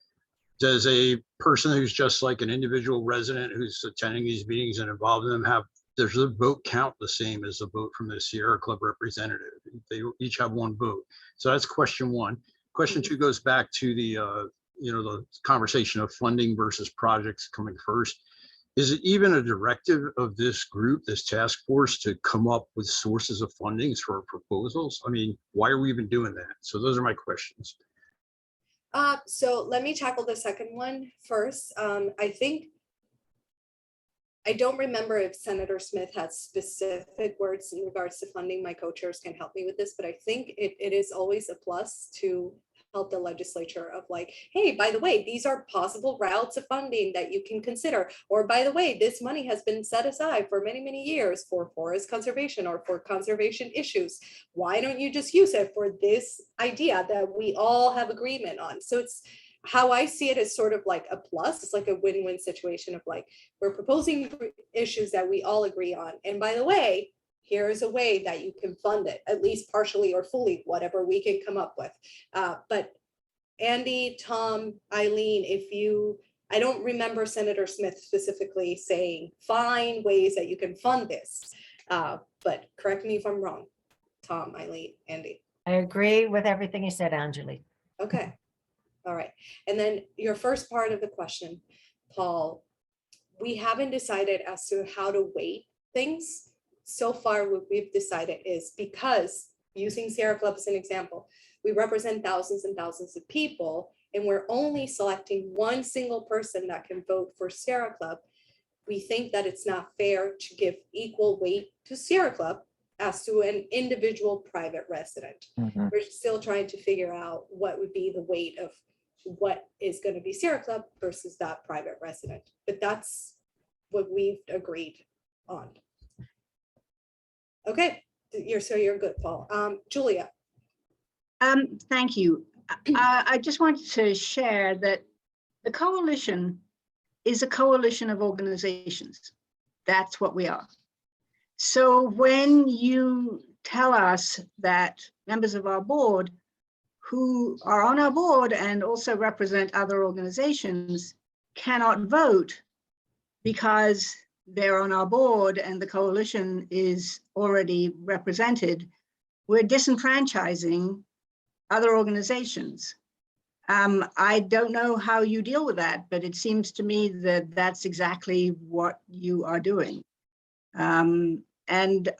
does a person who's just like an individual resident who's attending these meetings and involved in them does their vote count the same as the vote from the Sierra Club representative? They each have one vote. So that's question one. Question two goes back to the, the conversation of funding versus projects coming first. Is it even a directive of this group, this task force, to come up with sources of fundings for proposals? I mean, why are we even doing that? So those are my questions. So let me tackle the second one first. I don't remember if Senator Smith had specific words in regards to funding. My co-chairs can help me with this, but I think it is always a plus to help the legislature of like, hey, by the way, these are possible routes of funding that you can consider. Or by the way, this money has been set aside for many, many years for forest conservation or for conservation issues. Why don't you just use it for this idea that we all have agreement on? So it's how I see it as sort of like a plus. It's like a win-win situation of like, we're proposing issues that we all agree on. And by the way, here's a way that you can fund it, at least partially or fully, whatever we can come up with. But Andy, Tom, Eileen, I don't remember Senator Smith specifically saying, find ways that you can fund this. But correct me if I'm wrong, Tom, Eileen, Andy. I agree with everything you said, Anjali. Okay. All right. And then your first part of the question, Paul, we haven't decided as to how to weight things. So far, what we've decided is, because using Sierra Club as an example, we represent thousands and thousands of people, and we're only selecting one single person that can vote for Sierra Club. We think that it's not fair to give equal weight to Sierra Club as to an individual private resident. Mhm. We're still trying to figure out what would be the weight of what is going to be Sierra Club versus that private resident. But that's what we've agreed on. Okay, you're good, Paul. Julia. Thank you. I just wanted to share that the coalition is a coalition of organizations. That's what we are. So when you tell us that members of our board who are on our board and also represent other organizations cannot vote because they're on our board and the coalition is already represented, we're disenfranchising other organizations. I don't know how you deal with that, but it seems to me that that's exactly what you are doing. And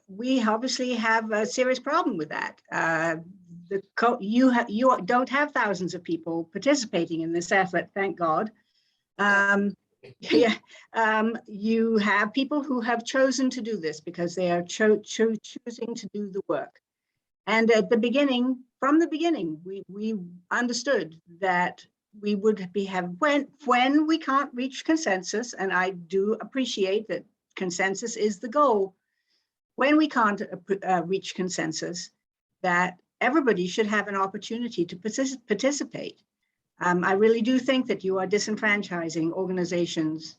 we obviously have a serious problem with that. You don't have thousands of people participating in this effort, thank God. You have people who have chosen to do this because they are choosing to do the work. And at the beginning, from the beginning, we understood that we would when we can't reach consensus, and I do appreciate that consensus is the goal. When we can't reach consensus, that everybody should have an opportunity to participate. I really do think that you are disenfranchising organizations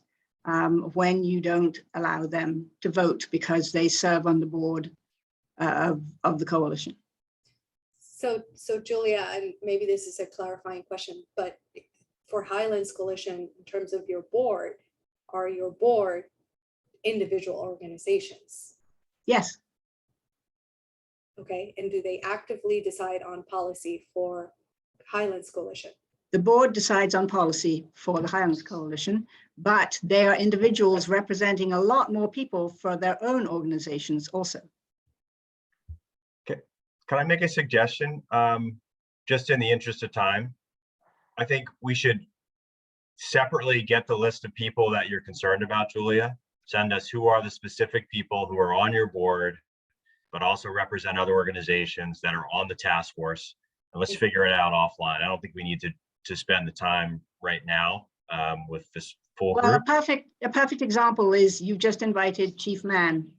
when you don't allow them to vote because they serve on the board of the coalition. So Julia, and maybe this is a clarifying question, but for Highlands Coalition, in terms of your board, are your board individual organizations? Yes. Okay, and do they actively decide on policy for Highlands Coalition? The board decides on policy for the Highlands Coalition, but they are individuals representing a lot more people for their own organizations also. Okay, can I make a suggestion? Just in the interest of time, I think we should separately get the list of people that you're concerned about, Julia. Send us who are the specific people who are on your board, but also represent other organizations that are on the task force. And let's figure it out offline. I don't think we need to spend the time right now with this full Well, group. a perfect example is you just invited Chief Mann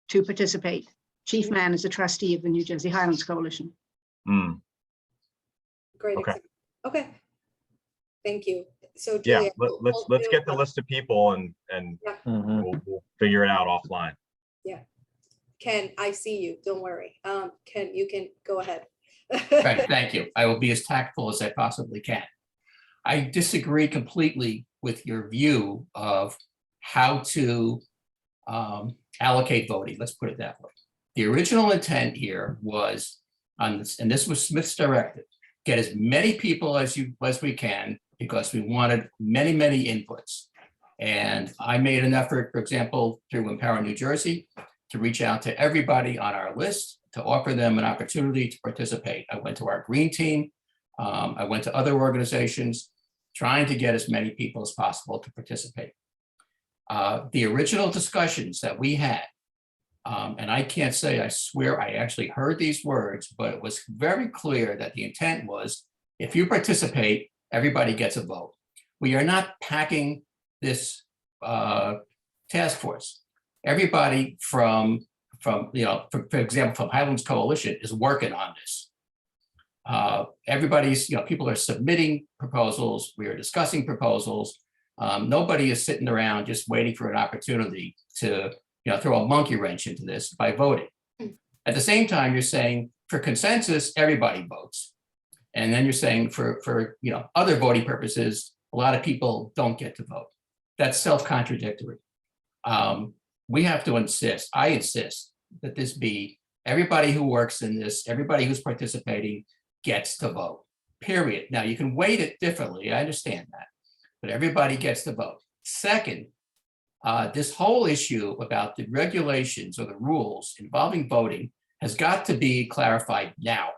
to participate. Chief Mann is a trustee of the New Jersey Highlands Coalition. Great. Okay. Okay. Thank you. So Yeah, Julia, let's get the list of people and Yeah. we'll figure it out offline. Yeah. Ken, I see you. Don't worry. Ken, you can go ahead. Right, thank you. I will be as tactful as I possibly can. I disagree completely with your view of how to allocate voting. Let's put it that way. The original intent here was on this, and this was Smith's directive, get as many people as we can, because we wanted many, many inputs. And I made an effort, for example, through Empower New Jersey, to reach out to everybody on our list to offer them an opportunity to participate. I went to our green team. I went to other organizations, trying to get as many people as possible to participate. The original discussions that we had, and I can't say I swear I actually heard these words, but it was very clear that the intent was, if you participate, everybody gets a vote. We are not packing this task force. Everybody from you know, for example, from Highlands Coalition is working on this. Everybody's, you know, people are submitting proposals. We are discussing proposals. Nobody is sitting around just waiting for an opportunity to, you know, throw a monkey wrench into this by voting. At the same time, you're saying for consensus, everybody votes. And then you're saying for you know, other voting purposes, a lot of people don't get to vote. That's self-contradictory. We have to insist, I insist, that this be everybody who works in this, everybody who's participating gets to vote, period. Now, you can weight it differently, I understand that, but everybody gets to vote. Second, this whole issue about the regulations or the rules involving voting has got to be clarified now.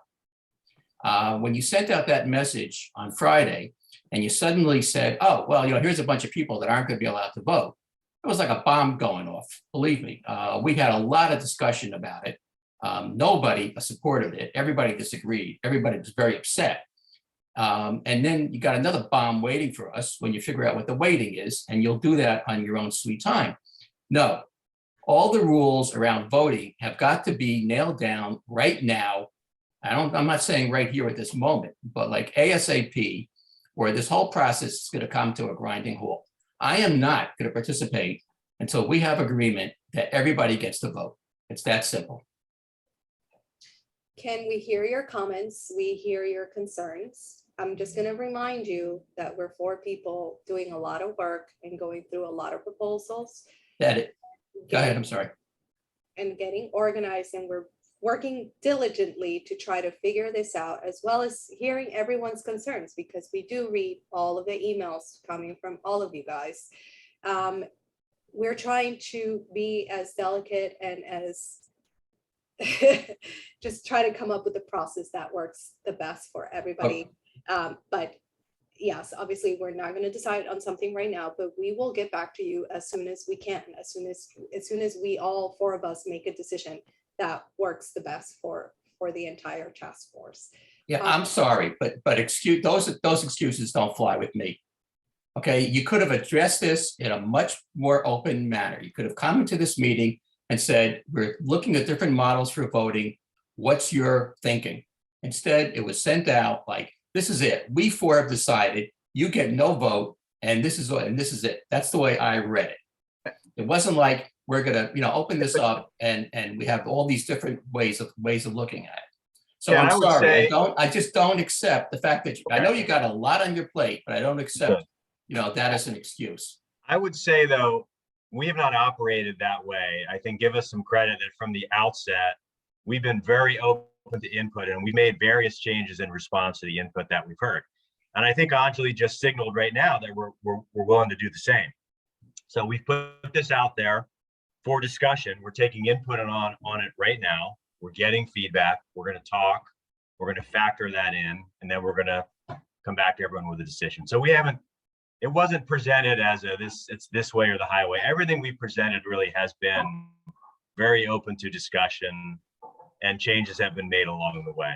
When you sent out that message on Friday and you suddenly said, oh, well, you know, here's a bunch of people that aren't going to be allowed to vote. It was like a bomb going off, believe me. We had a lot of discussion about it. Nobody supported it. Everybody disagreed. Everybody was very upset. And then you got another bomb waiting for us when you figure out what the weighting is, and you'll do that on your own sweet time. No, all the rules around voting have got to be nailed down right now. I'm not saying right here at this moment, but like ASAP, where this whole process is going to come to a grinding halt. I am not going to participate until we have agreement that everybody gets to vote. It's that simple. Ken, we hear your comments. We hear your concerns. I'm just going to remind you that we're 4 people doing a lot of work and going through a lot of proposals. Go ahead, I'm sorry. And getting organized, and we're working diligently to try to figure this out, as well as hearing everyone's concerns, because we do read all of the emails coming from all of you guys. We're trying to be as delicate and as just try to come up with a process that works the best for everybody. But yes, obviously we're not going to decide on something right now, but we will get back to you as soon as we can, as soon as we all 4 of us make a decision that works the best for the entire task force. Yeah, I'm sorry, but excuse those excuses don't fly with me. Okay, you could have addressed this in a much more open manner. You could have come into this meeting and said, we're looking at different models for voting. What's your thinking? Instead, it was sent out like, this is it. We 4 have decided, you get no vote, and this is it. That's the way I read it. It wasn't like we're gonna, you know, open this up and we have all these different ways of looking at it. So yeah, I'm sorry, I just don't accept the fact that I know you got a lot on your plate, but I don't accept, you know, that as an excuse. I would say though, we have not operated that way. I think give us some credit that from the outset, we've been very open to input, and we made various changes in response to the input that we've heard. And I think Anjali just signaled right now that we're willing to do the same. So we've put this out there for discussion. We're taking input on it right now. We're getting feedback. We're going to talk. We're going to factor that in, and then we're going to come back to everyone with a decision. So it wasn't presented as it's this way or the highway. Everything we presented really has been very open to discussion, and changes have been made along the way.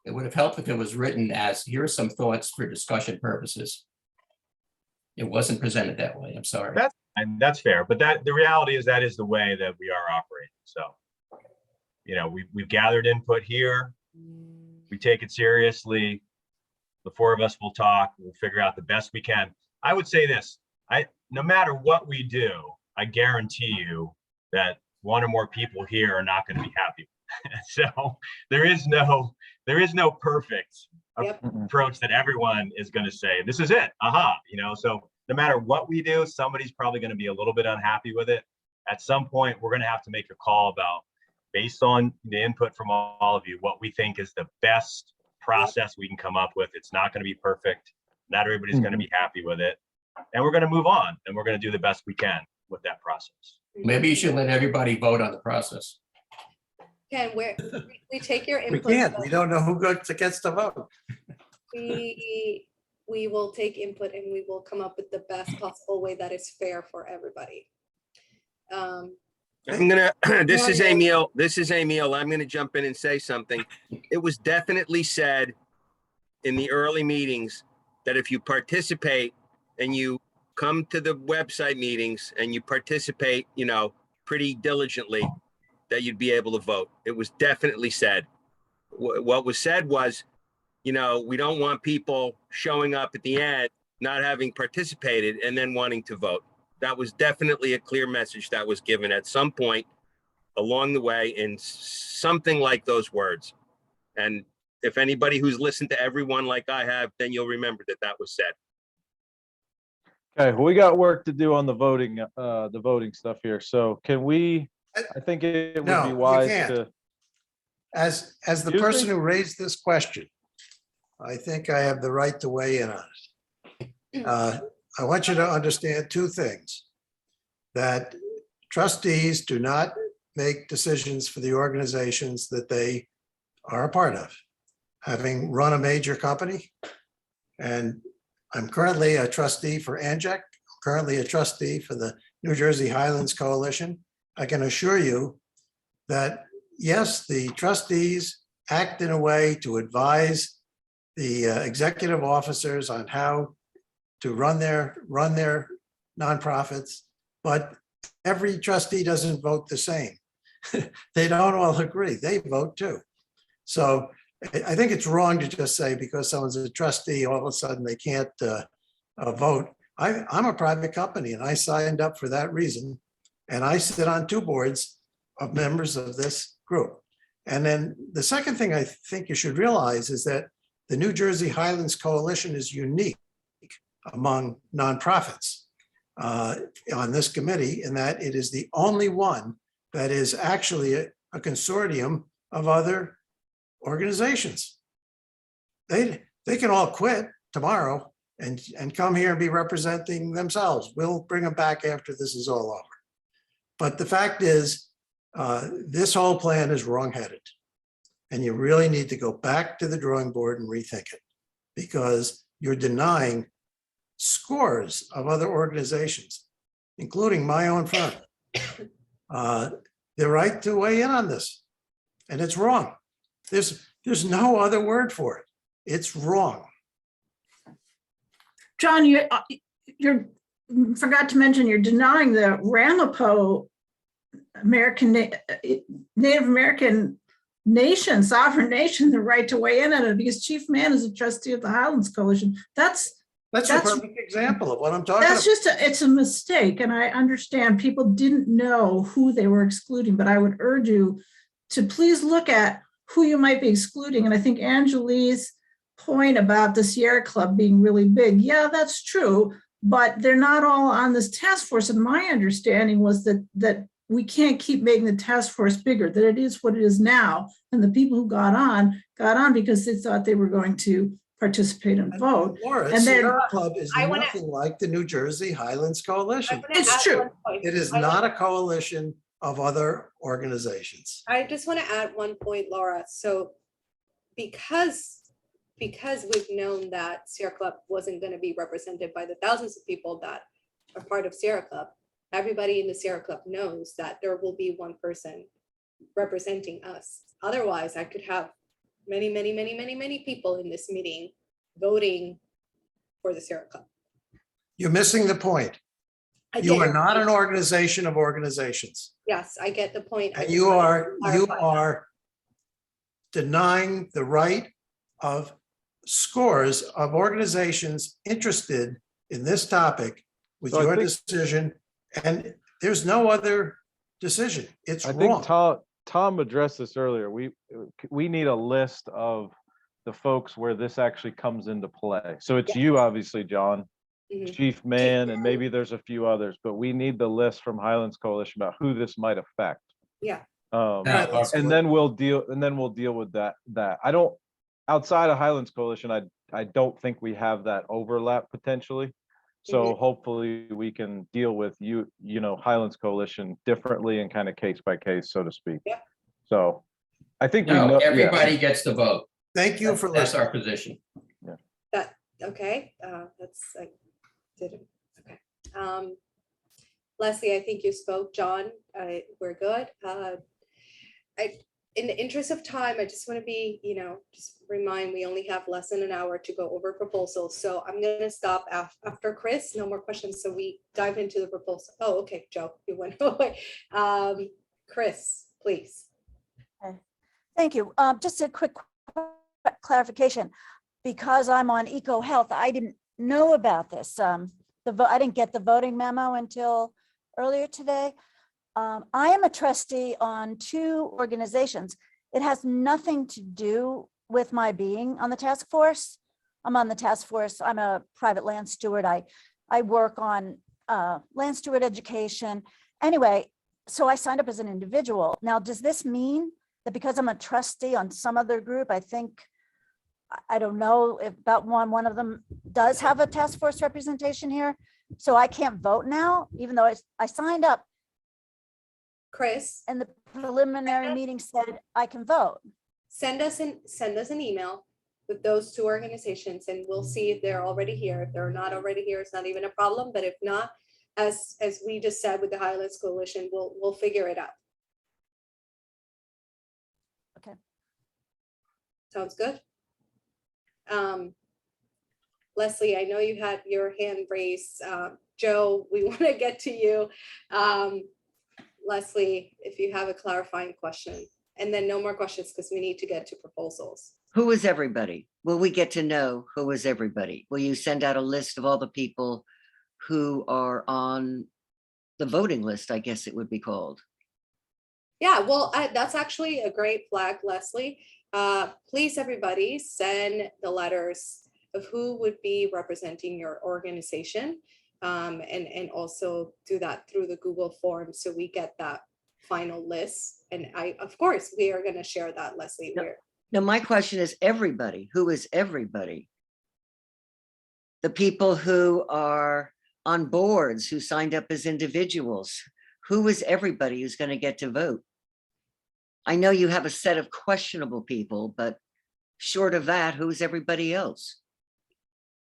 It would have helped if it was written as, here are some thoughts for discussion purposes. It wasn't presented that way. I'm sorry. That's fair, but the reality is that is the way that we are operating. So, you know, we've gathered input here. We take it seriously. The 4 of us will talk. We'll figure out the best we can. I would say this: no matter what we do, I guarantee you that 1 or more people here are not going to be happy. So there is no perfect Yep. approach that everyone is going to say, this is it, aha, you know, so no matter what we do, somebody's probably going to be a little bit unhappy with it. At some point, we're going to have to make a call about, based on the input from all of you, what we think is the best process we can come up with. It's not going to be perfect. Not everybody's going to be happy with it. And we're going to move on, and we're going to do the best we can with that process. Maybe you should let everybody vote on the process. Ken, we take your We input. can't, but we don't know who gets to vote. We will take input and we will come up with the best possible way that is fair for everybody. I'm gonna, this is Emil, I'm gonna jump in and say something. It was definitely said in the early meetings that if you participate and you come to the website meetings and you participate, you know, pretty diligently, that you'd be able to vote. It was definitely said. What was said was, you know, we don't want people showing up at the end, not having participated and then wanting to vote. That was definitely a clear message that was given at some point along the way in something like those words. And if anybody who's listened to everyone like I have, then you'll remember that that was said. Okay, well, we got work to do on the voting stuff here. So can we, I think it would No, be you wise can't. to, As the Excuse me? person who raised this question, I think I have the right to weigh in on it. I want you to understand two things. That trustees do not make decisions for the organizations that they are a part of. Having run a major company, and I'm currently a trustee for NJFTF, currently a trustee for the New Jersey Highlands Coalition. I can assure you that, yes, the trustees act in a way to advise the executive officers on how to run their nonprofits, but every trustee doesn't vote the same. They don't all agree. They vote too. So I think it's wrong to just say because someone's a trustee, all of a sudden they can't vote. I'm a private company and I signed up for that reason. And I sit on 2 boards of members of this group. And then the second thing I think you should realize is that the New Jersey Highlands Coalition is unique among nonprofits on this committee in that it is the only one that is actually a consortium of other organizations. They can all quit tomorrow and come here and be representing themselves. We'll bring them back after this is all over. But the fact is, this whole plan is wrongheaded. And you really need to go back to the drawing board and rethink it because you're denying scores of other organizations, including my own firm, the right to weigh in on this. And it's wrong. There's no other word for it. It's wrong. John, you forgot to mention you're denying the Ramapo Native American nation, sovereign nation, the right to weigh in on it because Chief Mann is a trustee of the Highlands Coalition. That's a perfect example of what I'm talking about. It's a mistake. And I understand people didn't know who they were excluding, but I would urge you to please look at who you might be excluding. And I think Angelie's point about the Sierra Club being really big, yeah, that's true, but they're not all on this task force. And my understanding was that we can't keep making the task force bigger, that it is what it is now. And the people who got on because they thought they were going to participate and vote. Laura, And then Sierra Club is nothing like the New Jersey Highlands Coalition. it's true. It is not a coalition of other organizations. I just want to add one point, Laura. So because we've known that Sierra Club wasn't going to be represented by the thousands of people that are part of Sierra Club, everybody in the Sierra Club knows that there will be one person representing us. Otherwise, I could have many people in this meeting voting for the Sierra Club. You're missing the point. You are not an organization of organizations. Yes, I get the point. And you are denying the right of scores of organizations interested in this topic with So I your think- decision. And there's no other decision. It's I think wrong. Tom addressed this earlier. We need a list of the folks where this actually comes into play. So it's Yes. you, obviously, John, Mhm. Chief Man, and maybe there's a few others, but we need the list from Highlands Coalition about who this might affect. Yeah. Now, And then we'll deal with that. I don't, outside of Highlands Coalition, I don't think we have that overlap potentially. So hopefully we can deal with Highlands Coalition differently and kind of case by case, so to speak. Yeah. So I think we no, know. everybody gets to vote. Thank you for That's listening. our position. Okay, I didn't, okay. Leslie, I think you spoke. John, we're good. In the interest of time, I just want to be, just remind, we only have less than an hour to go over proposals. So I'm going to stop after Chris, no more questions. So we dive into the proposal. Oh, okay, Joe, you went away. Chris, please. Thank you. Just a quick clarification. Because I'm on Eco Health, I didn't know about this. I didn't get the voting memo until earlier today. I am a trustee on 2 organizations. It has nothing to do with my being on the task force. I'm on the task force. I'm a private land steward. I work on land steward education. Anyway, so I signed up as an individual. Now, does this mean that because I'm a trustee on some other group, I don't know if about one of them does have a task force representation here, so I can't vote now, even though I signed up. Chris, And the preliminary meeting said I can vote. send us an email with those 2 organizations, and we'll see if they're already here. If they're not already here, it's not even a problem. But if not, as we just said with the Highlands Coalition, we'll figure it out. Okay. Sounds good. Leslie, I know you had your hand raised. Joe, we want to get to you. Leslie, if you have a clarifying question, and then no more questions because we need to get to proposals. Who is everybody? Will we get to know who is everybody? Will you send out a list of all the people who are on the voting list, I guess it would be called? Yeah, well, that's actually a great flag, Leslie. Please, everybody, send the letters of who would be representing your organization, and also do that through the Google form so we get that final list. And of course, we are going to share that, Leslie. No, my question is everybody. Who is everybody? The people who are on boards, who signed up as individuals. Who is everybody who's going to get to vote? I know you have a set of questionable people, but short of that, who's everybody else?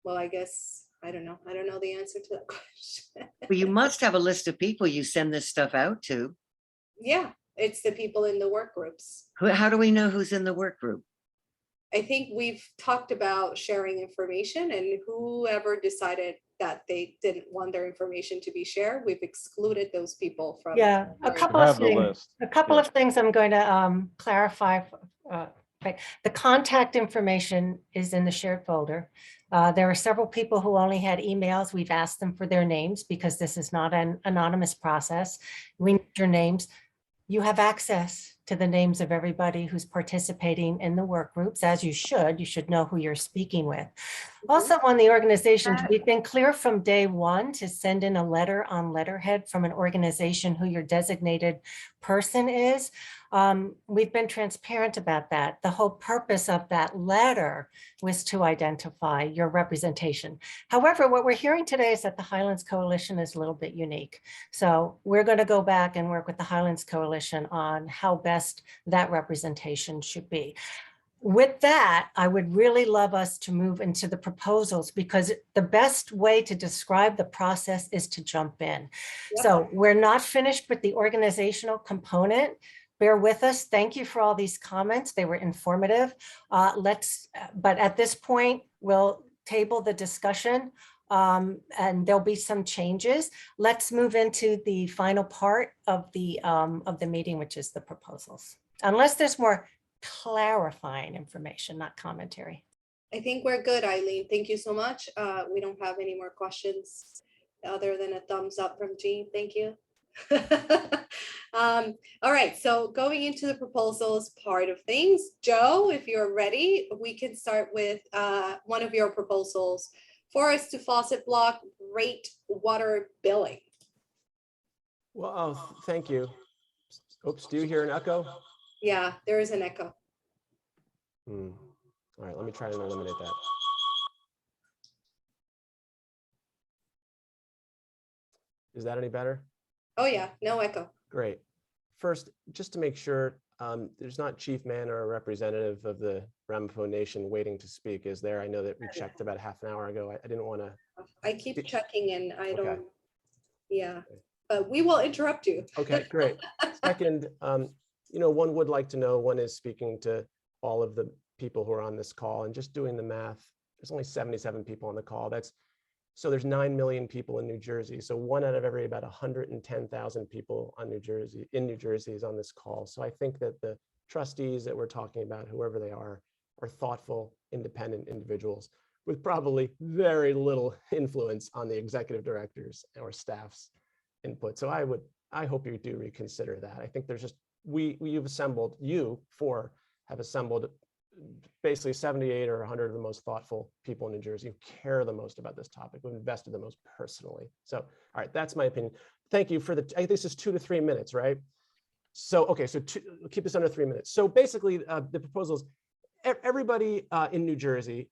Well, I guess, I don't know. I don't know the answer to that question. Well, you must have a list of people you send this stuff out to. Yeah, it's the people in the work groups. How do we know who's in the work group? I think we've talked about sharing information, and whoever decided that they didn't want their information to be shared, we've excluded those people from. Yeah, a couple of things I'm going to clarify. The contact information is in the shared folder. There are several people who only had emails. We've asked them for their names because this is not an anonymous process. We need your names. You have access to the names of everybody who's participating in the work groups, as you should. You should know who you're speaking with. Also on the organizations, we've been clear from day one to send in a letter on letterhead from an organization who your designated person is. We've been transparent about that. The whole purpose of that letter was to identify your representation. However, what we're hearing today is that the Highlands Coalition is a little bit unique. So we're going to go back and work with the Highlands Coalition on how best that representation should be. With that, I would really love us to move into the proposals, because the best way to describe the process is to jump in. Yep. So we're not finished with the organizational component. Bear with us. Thank you for all these comments. They were informative. But at this point, we'll table the discussion and there'll be some changes. Let's move into the final part of the meeting, which is the proposals. Unless there's more clarifying information, not commentary. I think we're good, Eileen. Thank you so much. We don't have any more questions other than a thumbs up from Jean. Thank you. All right, so going into the proposals part of things, Joe, if you're ready, we can start with one of your proposals. Forest to faucet block rate water billing. Well, thank you. Oops, do you hear an echo? Yeah, there is an echo. All right, let me try to eliminate that. Is that any better? Oh yeah, no echo. Great. First, just to make sure, there's not Chief Man or a representative of the Ramapo Nation waiting to speak, is there? I know that we checked about half an hour ago. I didn't want to. I keep checking and I Okay. don't, yeah, but we will interrupt you. Okay, great. Second, one would like to know, one is speaking to all of the people who are on this call and just doing the math. There's only 77 people on the call. So there's 9 million people in New Jersey. So 1 out of every about 110,000 people in New Jersey is on this call. So I think that the trustees that we're talking about, whoever they are thoughtful, independent individuals with probably very little influence on the executive directors or staff's input. So I hope you do reconsider that. I think there's just, you four have assembled basically 78 or 100 of the most thoughtful people in New Jersey who care the most about this topic, who invested the most personally. So, all right, that's my opinion. Thank you for I think this is 2 to 3 minutes, right? So, okay, so keep this under 3 minutes. So basically the proposals, everybody in New Jersey,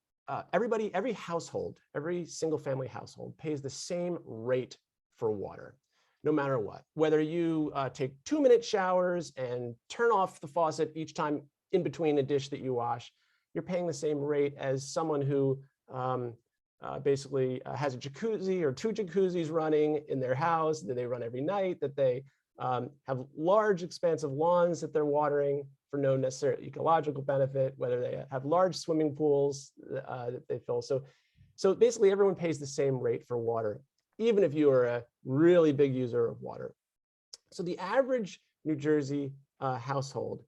every household, every single family household pays the same rate for water, no matter what. Whether you take 2-minute showers and turn off the faucet each time in between a dish that you wash, you're paying the same rate as someone who basically has a jacuzzi or 2 jacuzzis running in their house that they run every night, that they have large expansive lawns that they're watering for no necessary ecological benefit, whether they have large swimming pools that they fill. So basically everyone pays the same rate for water, even if you are a really big user of water. So the average New Jersey household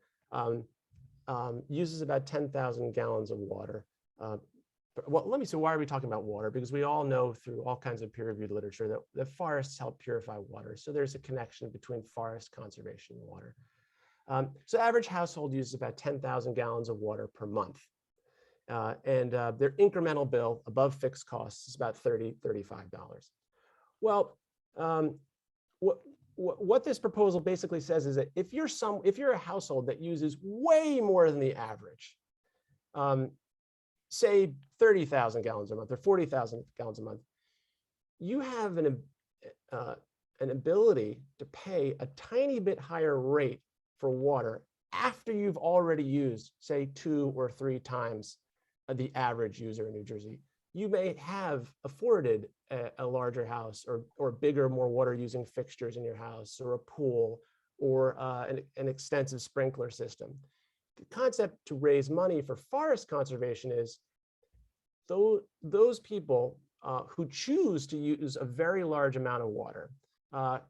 uses about 10,000 gallons of water. Well, let me say, why are we talking about water? Because we all know through all kinds of peer-reviewed literature that forests help purify water. So there's a connection between forest conservation and water. So average household uses about 10,000 gallons of water per month. And their incremental bill above fixed costs is about $30, $35. Well, what this proposal basically says is that if you're a household that uses way more than the average, say 30,000 gallons a month or 40,000 gallons a month, you have an ability to pay a tiny bit higher rate for water after you've already used, say, 2 or 3 times the average user in New Jersey. You may have afforded a larger house or bigger, more water using fixtures in your house, or a pool, or an extensive sprinkler system. The concept to raise money for forest conservation is those people who choose to use a very large amount of water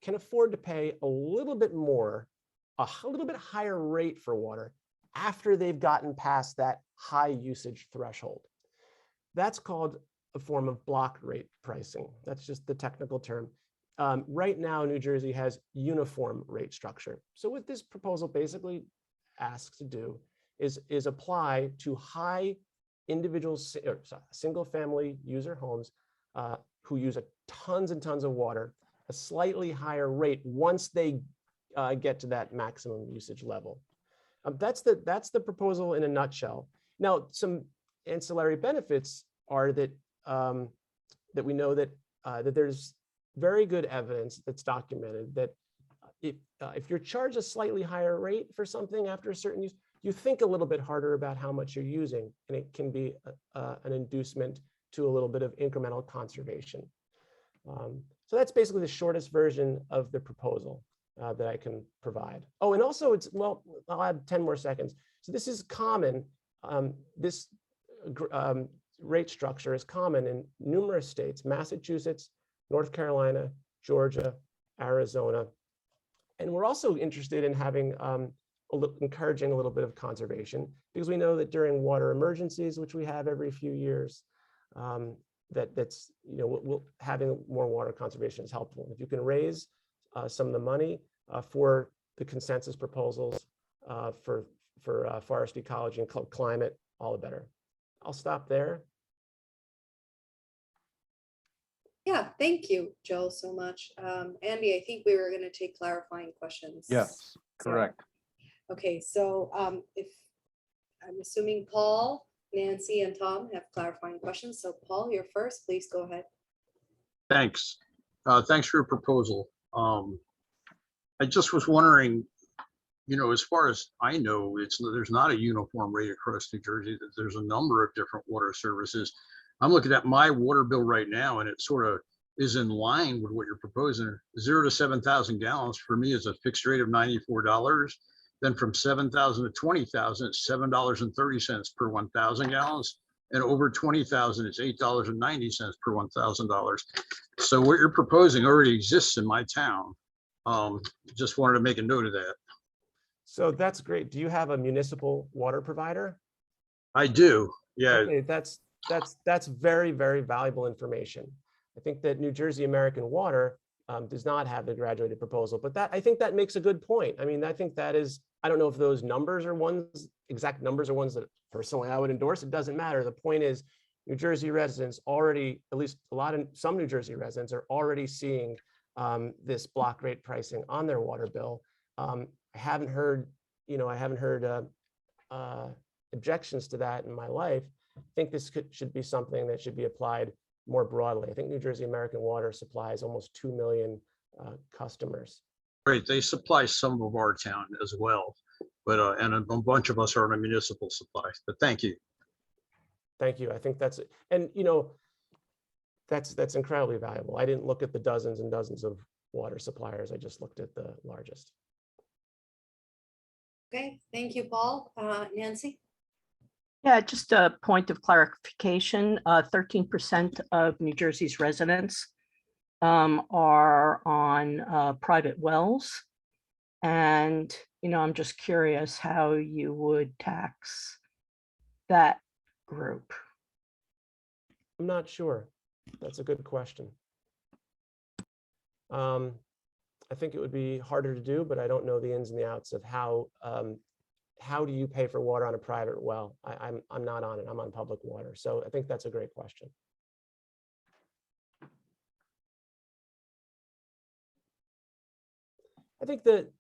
can afford to pay a little bit more, a little bit higher rate for water after they've gotten past that high usage threshold. That's called a form of block rate pricing. That's just the technical term. Right now, New Jersey has uniform rate structure. So what this proposal basically asks to do is apply to high individual single family user homes who use tons and tons of water, a slightly higher rate once they get to that maximum usage level. That's the proposal in a nutshell. Now, some ancillary benefits are that that we know that there's very good evidence that's documented that if you're charged a slightly higher rate for something after a certain use, you think a little bit harder about how much you're using, and it can be an inducement to a little bit of incremental conservation. So that's basically the shortest version of the proposal that I can provide. Oh, and also I'll add 10 more seconds. So this is common. This rate structure is common in numerous states: Massachusetts, North Carolina, Georgia, Arizona. And we're also interested in having encouraging a little bit of conservation, because we know that during water emergencies, which we have every few years, having more water conservation is helpful. If you can raise some of the money for the consensus proposals for forest ecology and climate, all the better. I'll stop there. Yeah, thank you, Joel, so much. Andy, I think we were going to take clarifying questions. Yes, Sorry. correct. Okay, so if I'm assuming Paul, Nancy, and Tom have clarifying questions. So Paul, you're first. Please go ahead. Thanks. Thanks for your proposal. I just was wondering, you know, as far as I know, there's not a uniform rate across New Jersey. There's a number of different water services. I'm looking at my water bill right now, and it sort of is in line with what you're proposing. 0 to 7,000 gallons for me is a fixed rate of $94. Then from 7,000 to 20,000, it's $7.30 per 1,000 gallons. And over 20,000, it's $8.90 per $1,000. So what you're proposing already exists in my town. Just wanted to make a note of that. So that's great. Do you have a municipal water provider? I do. Yeah. Okay, that's very, very valuable information. I think that New Jersey American Water does not have the graduated proposal, but I think that makes a good point. I mean, I think that is, I don't know if those numbers are exact numbers are ones that personally I would endorse. It doesn't matter. The point is New Jersey residents already, at least some New Jersey residents are already seeing this block rate pricing on their water bill. I haven't heard objections to that in my life. I think this should be something that should be applied more broadly. I think New Jersey American Water supplies almost 2 million customers. Right, they supply some of our town as well, but and a bunch of us are on a municipal supply. But thank you. Thank you. I think that's it. And you know, that's incredibly valuable. I didn't look at the dozens and dozens of water suppliers. I just looked at the largest. Okay, thank you, Paul. Nancy? Yeah, just a point of clarification. 13% of New Jersey's residents are on private wells. And, you know, I'm just curious how you would tax that group. I'm not sure. That's a good question. I think it would be harder to do, but I don't know the ins and the outs of how do you pay for water on a private well? I'm not on it. I'm on public water. So I think that's a great question. I think that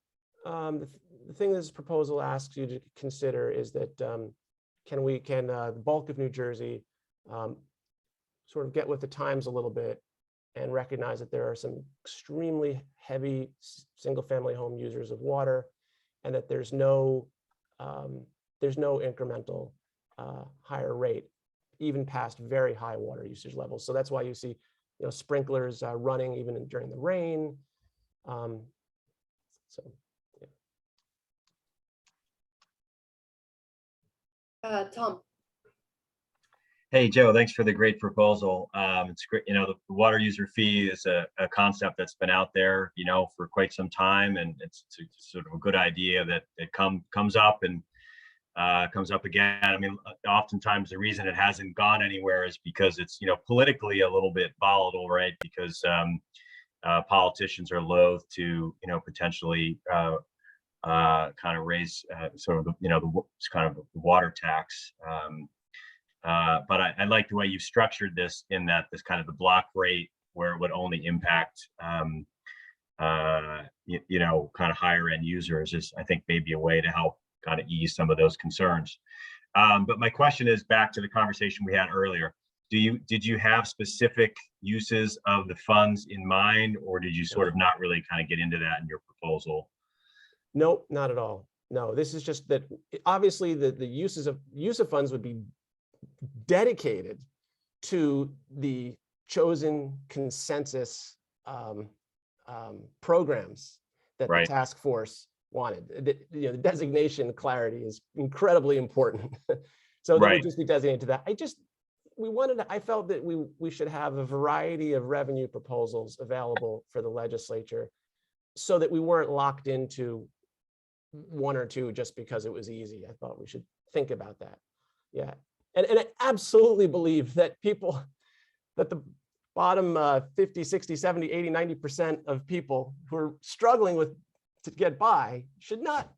the thing this proposal asks you to consider is that can the bulk of New Jersey sort of get with the times a little bit and recognize that there are some extremely heavy single-family home users of water, and that there's no incremental higher rate, even past very high water usage levels. So that's why you see, you know, sprinklers running even during the rain. So, yeah. Tom. Hey, Joe, thanks for the great proposal. It's great. You know, the water user fee is a concept that's been out there, you know, for quite some time. And it's sort of a good idea that it comes up and comes up again. I mean, oftentimes the reason it hasn't gone anywhere is because it's, you know, politically a little bit volatile, right? Because politicians are loath to, you know, potentially kind of raise sort of, you know, the kind of water tax. But I like the way you've structured this, in that this kind of the block rate where it would only impact, you know, kind of higher end users is, I think, maybe a way to help kind of ease some of those concerns. But my question is back to the conversation we had earlier. Did you have specific uses of the funds in mind, or did you sort of not really kind of get into that in your proposal? Nope, not at all. No, this is just that obviously the use of funds would be dedicated to the chosen consensus programs that the task force wanted. You know, the designation clarity is incredibly important. So they would just be designated to that. I felt that we should have a variety of revenue proposals available for the legislature, so that we weren't locked into one or two just because it was easy. I thought we should think about that. Yeah. And I absolutely believe that that the bottom 50, 60, 70, 80, 90% of people who are struggling with to get by should not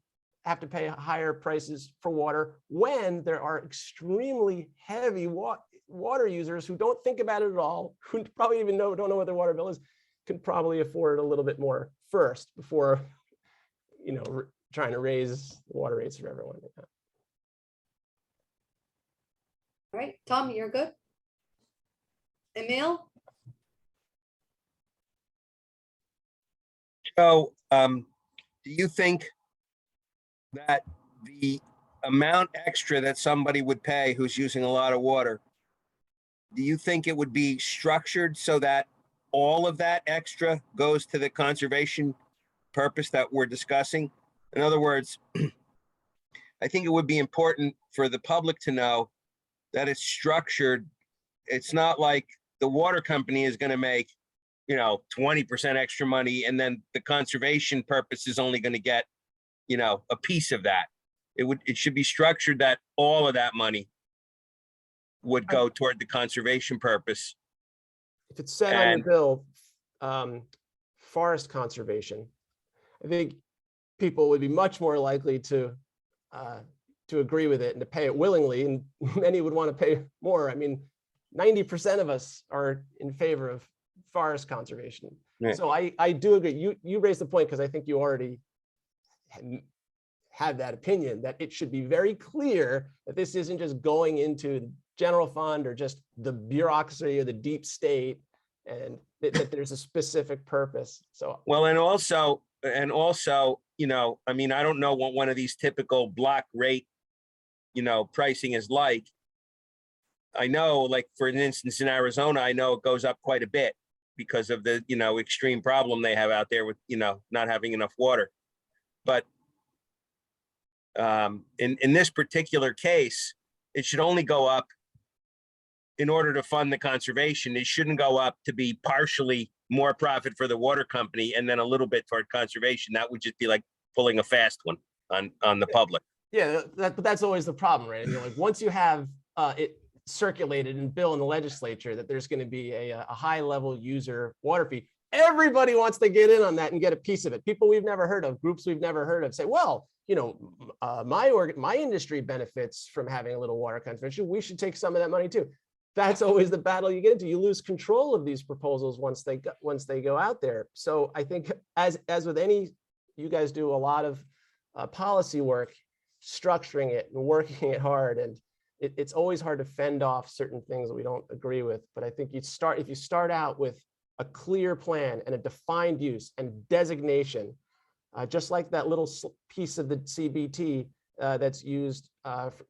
have to pay higher prices for water when there are extremely heavy water users who don't think about it at all, who probably even don't know what their water bill is, could probably afford a little bit more first before, trying to raise water rates for everyone. All right, Tom, you're good? Emil? So, do you think that the amount extra that somebody would pay who's using a lot of water, do you think it would be structured so that all of that extra goes to the conservation purpose that we're discussing? In other words, I think it would be important for the public to know that it's structured. It's not like the water company is going to make 20% extra money, and then the conservation purpose is only going to get, a piece of that. It should be structured that all of that money would go toward the conservation purpose. If it's said on your bill, forest conservation, I think people would be much more likely to agree with it and to pay it willingly, and many would want to pay more. I mean, 90% of us are in favor of forest conservation. Right. So I do agree. You raised the point because I think you already had that opinion that it should be very clear that this isn't just going into the general fund or just the bureaucracy or the deep state, and that there's a specific purpose. So well, and also, I don't know what one of these typical block rate, pricing is like. I know, like, for instance, in Arizona, I know it goes up quite a bit because of the, extreme problem they have out there with, not having enough water. But in this particular case, it should only go up in order to fund the conservation. It shouldn't go up to be partially more profit for the water company and then a little bit toward conservation. That would just be like pulling a fast one on the public. yeah, but that's always the problem, right? Like once you have it circulated and bill in the legislature that there's going to be a high level user water fee, everybody wants to get in on that and get a piece of it. People we've never heard of, groups we've never heard of say, well, my industry benefits from having a little water conservation. We should take some of that money too. That's always the battle you get into. You lose control of these proposals once they go out there. So I think as with any, you guys do a lot of policy work, structuring it and working it hard, and it's always hard to fend off certain things that we don't agree with. But I think if you start out with a clear plan and a defined use and designation, just like that little piece of the CBT that's used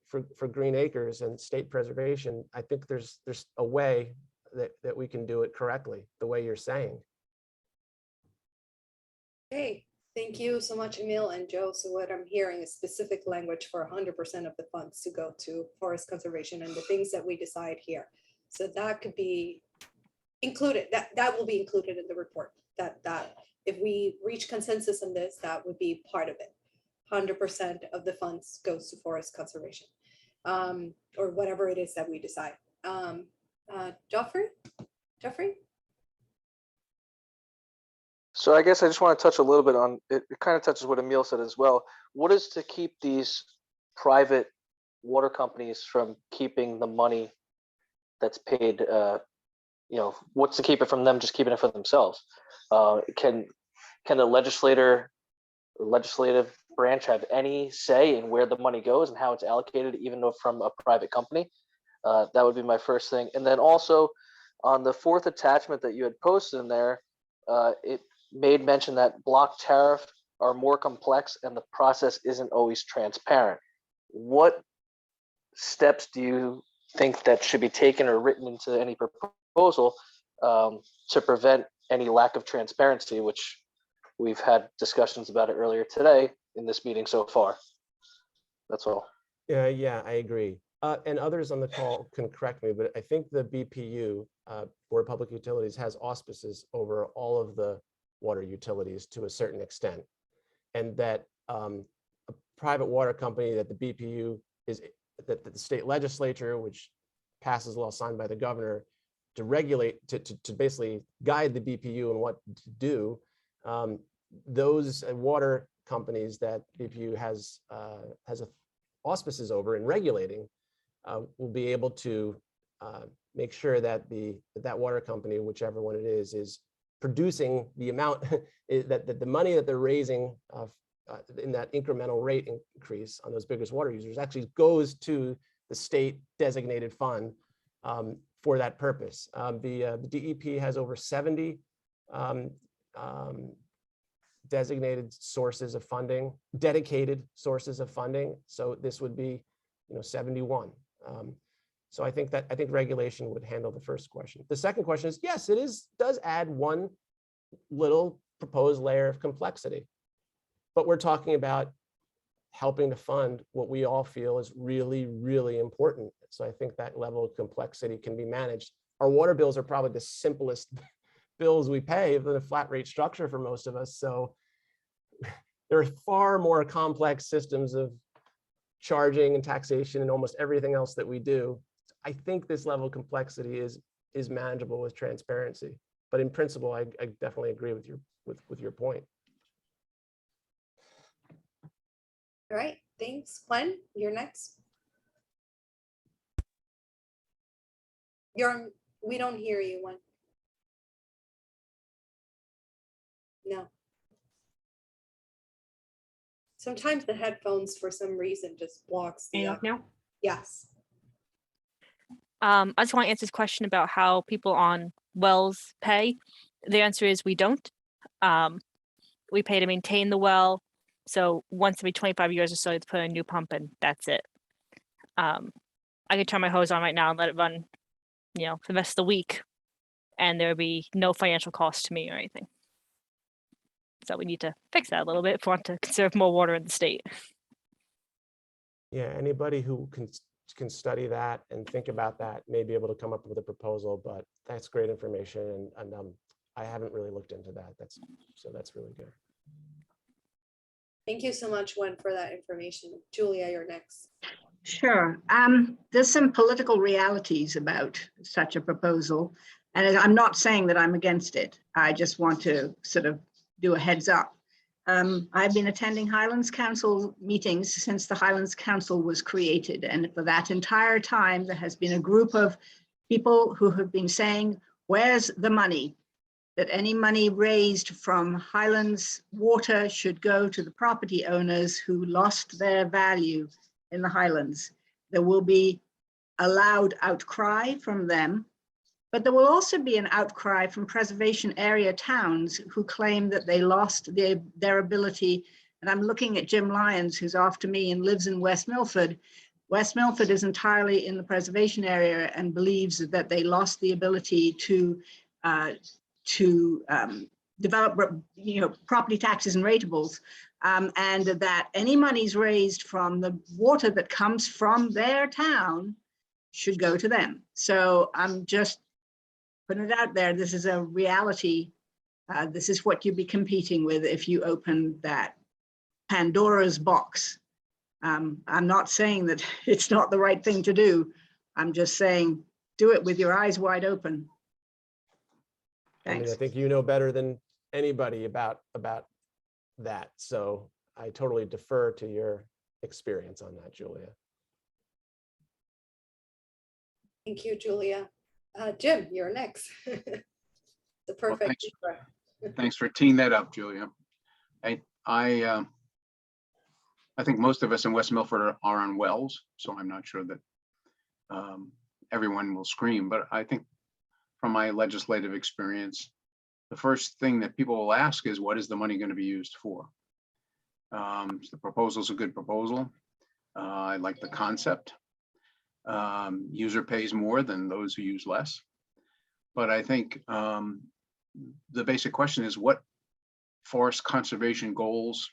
for green acres and state preservation, I think there's a way that we can do it correctly, the way you're saying. Hey, thank you so much, Emil and Joe. So what I'm hearing is specific language for 100% of the funds to go to forest conservation and the things that we decide here. So that could be included, that will be included in the report, that if we reach consensus on this, that would be part of it. 100% of the funds goes to forest conservation, or whatever it is that we decide. Jeffrey? So I guess I just want to touch a little bit on it. It kind of touches what Emil said as well. What is to keep these private water companies from keeping the money that's paid? What's to keep it from them just keeping it for themselves? Can the legislative branch have any say in where the money goes and how it's allocated, even though from a private company? That would be my first thing. And then also on the fourth attachment that you had posted in there, it made mention that block tariff are more complex and the process isn't always transparent. What steps do you think that should be taken or written into any proposal to prevent any lack of transparency, which we've had discussions about it earlier today in this meeting so far? That's all. Yeah, I agree. And others on the call can correct me, but I think the BPU, Board of Public Utilities, has auspices over all of the water utilities to a certain extent. And that a private water company that the BPU is, that the state legislature, which passes law signed by the governor to regulate, to basically guide the BPU on what to do, those water companies that BPU has auspices over and regulating will be able to make sure that that water company, whichever one it is producing the amount that the money that they're raising in that incremental rate increase on those biggest water users actually goes to the state designated fund for that purpose. The DEP has over 70 designated sources of funding, dedicated sources of funding. So this would be, 71. So I think regulation would handle the first question. The second question is, yes, does add one little proposed layer of complexity, but we're talking about helping to fund what we all feel is really, really important. So I think that level of complexity can be managed. Our water bills are probably the simplest bills we pay than a flat rate structure for most of us. So there are far more complex systems of charging and taxation and almost everything else that we do. I think this level of complexity is manageable with transparency. But in principle, I definitely agree with your point. All right, thanks. Glenn, you're next. We don't hear you, Glenn. No. Sometimes the headphones, for some reason, just blocks the. Now? Yes. I just want to answer this question about how people on wells pay. The answer is we don't. We pay to maintain the well. So once every 25 years or so, you have to put in a new pump and that's it. I could turn my hose on right now and let it run, for the rest of the week, and there would be no financial cost to me or anything. So we need to fix that a little bit if we want to conserve more water in the state. Yeah, anybody who can study that and think about that may be able to come up with a proposal, but that's great information. And I haven't really looked into that. That's really good. Thank you so much, Gwen, for that information. Julia, you're next. Sure. There's some political realities about such a proposal. And I'm not saying that I'm against it. I just want to sort of do a heads up. I've been attending Highlands Council meetings since the Highlands Council was created. And for that entire time, there has been a group of people who have been saying, where's the money? That any money raised from Highlands water should go to the property owners who lost their value in the Highlands. There will be a loud outcry from them, but there will also be an outcry from preservation area towns who claim that they lost their ability. And I'm looking at Jim Lyons, who's after me and lives in West Milford. West Milford is entirely in the preservation area and believes that they lost the ability to develop, property taxes and rateables, and that any monies raised from the water that comes from their town should go to them. So I'm just putting it out there. This is a reality. This is what you'd be competing with if you open that Pandora's box. I'm not saying that it's not the right thing to do. I'm just saying, do it with your eyes wide open. Thanks. I think you know better than anybody about that. So I totally defer to your experience on that, Julia. Thank you, Julia. Jim, you're next. The perfect. Thanks for teeing that up, Julia. I think most of us in West Milford are on wells, so I'm not sure that everyone will scream, but I think from my legislative experience, the first thing that people will ask is, what is the money going to be used for? The proposal is a good proposal. I like the concept. User pays more than those who use less. But I think the basic question is, what forest conservation goals,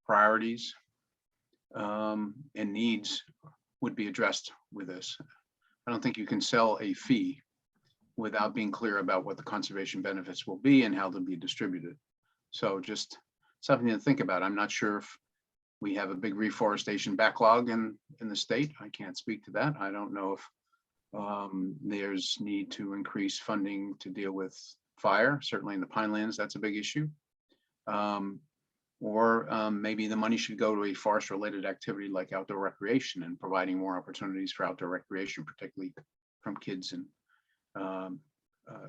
priorities, and needs would be addressed with this? I don't think you can sell a fee without being clear about what the conservation benefits will be and how they'll be distributed. So just something to think about. I'm not sure if we have a big reforestation backlog in the state. I can't speak to that. I don't know if there's need to increase funding to deal with fire. Certainly in the Pinelands, that's a big issue. Or maybe the money should go to a forest-related activity like outdoor recreation and providing more opportunities for outdoor recreation, particularly from kids in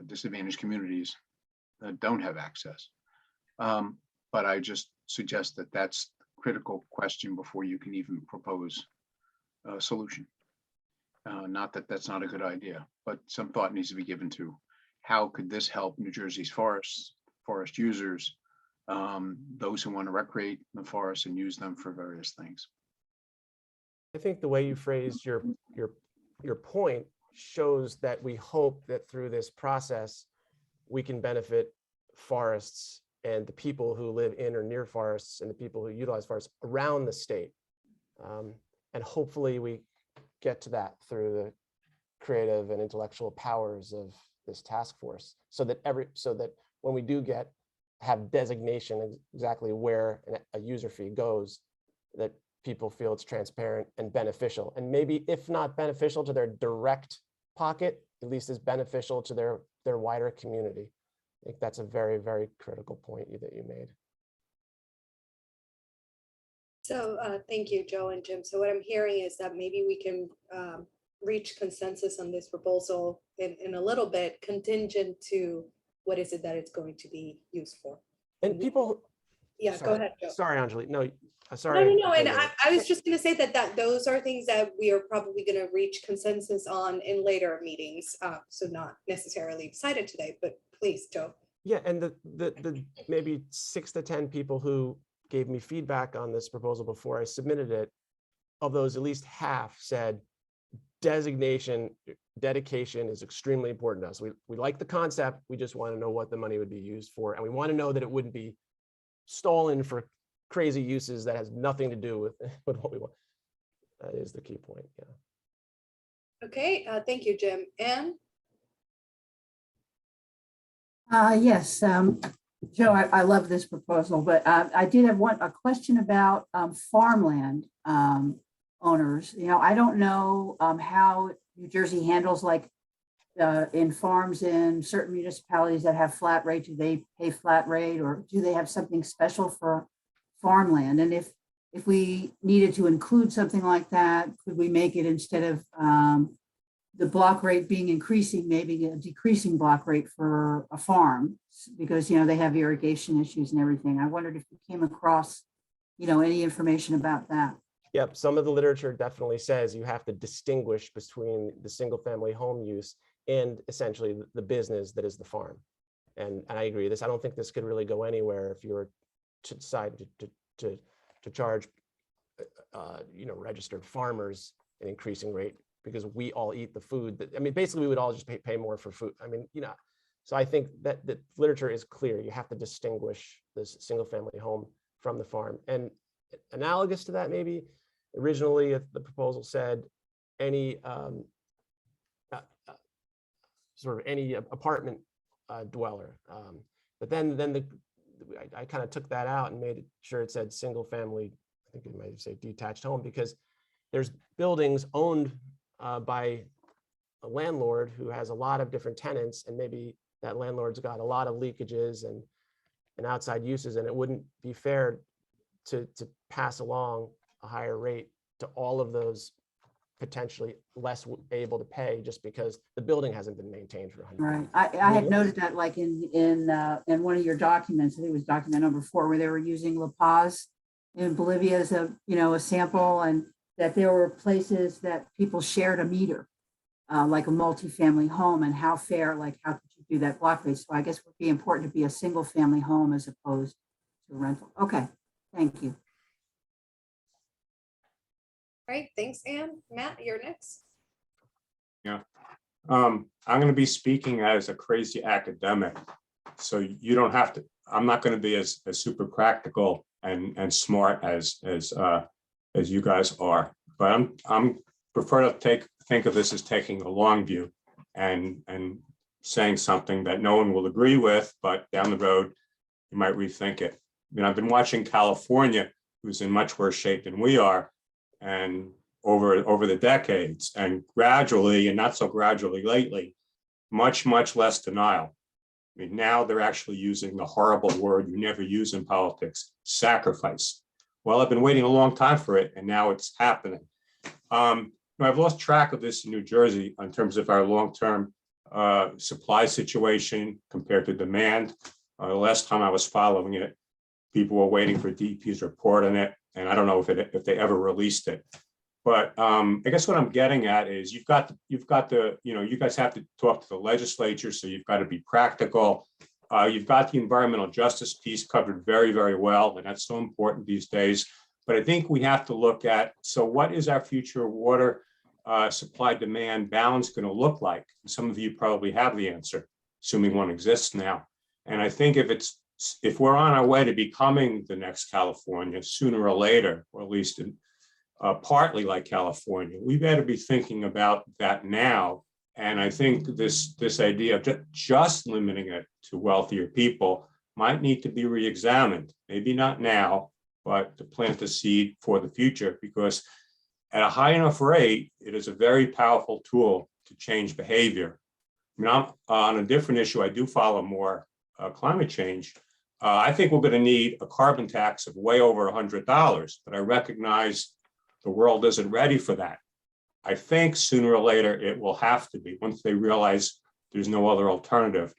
disadvantaged communities that don't have access. But I just suggest that that's a critical question before you can even propose a solution. Not that that's not a good idea, but some thought needs to be given to how could this help New Jersey's forest users, those who want to recreate the forest and use them for various things. I think the way you phrased your point shows that we hope that through this process, we can benefit forests and the people who live in or near forests and the people who utilize forests around the state. And hopefully we get to that through the creative and intellectual powers of this task force, so that when we do have designation exactly where a user fee goes, that people feel it's transparent and beneficial. And maybe if not beneficial to their direct pocket, at least is beneficial to their wider community. I think that's a very, very critical point that you made. So thank you, Joe and Jim. So what I'm hearing is that maybe we can reach consensus on this proposal in a little bit, contingent to what is it that it's going to be used for. And people. Yeah, Sorry, go ahead, Joe. Sorry, Angelique. No, sorry. No. And I was just going to say that those are things that we are probably going to reach consensus on in later meetings. So not necessarily decided today, but please, Joe. Yeah, and the maybe 6 to 10 people who gave me feedback on this proposal before I submitted it, of those, at least half said dedication is extremely important to us. We like the concept, we just want to know what the money would be used for, and we want to know that it wouldn't be stolen for crazy uses that has nothing to do with what we want. That is the key point, yeah. Okay, thank you, Jim. Anne? Yes, Joe, I love this proposal, but I did have a question about farmland owners. You know, I don't know how New Jersey handles like in farms in certain municipalities that have flat rate. Do they pay flat rate, or do they have something special for farmland? And if we needed to include something like that, could we make it, instead of the block rate being increasing, maybe a decreasing block rate for a farm, because, you know, they have irrigation issues and everything. I wondered if you came across, you know, any information about that. Yep, some of the literature definitely says you have to distinguish between the single family home use and essentially the business that is the farm. And I agree with this. I don't think this could really go anywhere if you were to decide to charge you know, registered farmers an increasing rate, because we all eat the food that, I mean, basically we would all just pay more for food. I mean, you know, so I think that the literature is clear. You have to distinguish this single family home from the farm. And analogous to that, maybe originally the proposal said any sort of any apartment dweller. But then I kind of took that out and made sure it said single family, I think it might say detached home, because there's buildings owned by a landlord who has a lot of different tenants, and maybe that landlord's got a lot of leakages and outside uses, and it wouldn't be fair to pass along a higher rate to all of those potentially less able to pay just because the building hasn't been maintained for 100 years. Right. I had noted that, like in one of your documents, I think it was document number 4, where they were using La Paz in Bolivia as a sample, and that there were places that people shared a meter, like a multifamily home, and how fair, like how could you do that block rate? So I guess it would be important to be a single family home as opposed to a rental. Okay, thank you. All right, thanks, Anne. Matt, you're next. Yeah, I'm going to be speaking as a crazy academic, so you don't have to. I'm not going to be as super practical and smart as you guys are, but I'm prefer to think of this as taking a long view and saying something that no one will agree with, but down the road you might rethink it. I mean, I've been watching California, who's in much worse shape than we are, and over the decades, and gradually, and not so gradually lately, much less denial. I mean, now they're actually using the horrible word you never use in politics, sacrifice. Well, I've been waiting a long time for it, and now it's happening. I've lost track of this in New Jersey in terms of our long-term supply situation compared to demand. The last time I was following it, people were waiting for DEP's report on it, and I don't know if they ever released it. But I guess what I'm getting at is you guys have to talk to the legislature, so you've got to be practical. You've got the environmental justice piece covered very, very well, and that's so important these days. But I think we have to look at, so what is our future water supply demand balance going to look like? Some of you probably have the answer, assuming one exists now. And I think if we're on our way to becoming the next California sooner or later, or at least partly like California, we better be thinking about that now. And I think this idea of just limiting it to wealthier people might need to be re-examined. Maybe not now, but to plant the seed for the future, because at a high enough rate, it is a very powerful tool to change behavior. I mean, on a different issue, I do follow more climate change. I think we're going to need a carbon tax of way over $100, but I recognize the world isn't ready for that. I think sooner or later it will have to be, once they realize there's no other alternative.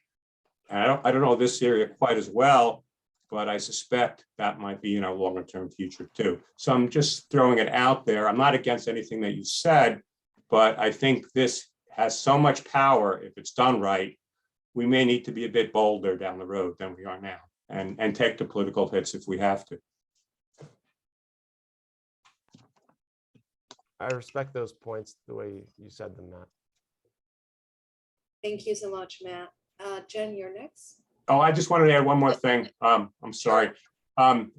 And I don't know this area quite as well, but I suspect that might be in our longer term future too. So I'm just throwing it out there. I'm not against anything that you said, but I think this has so much power if it's done right. We may need to be a bit bolder down the road than we are now, and take the political hits if we have to. I respect those points the way you said them, Matt. Thank you so much, Matt. Jen, you're next. Oh, I just wanted to add one more thing. I'm sorry.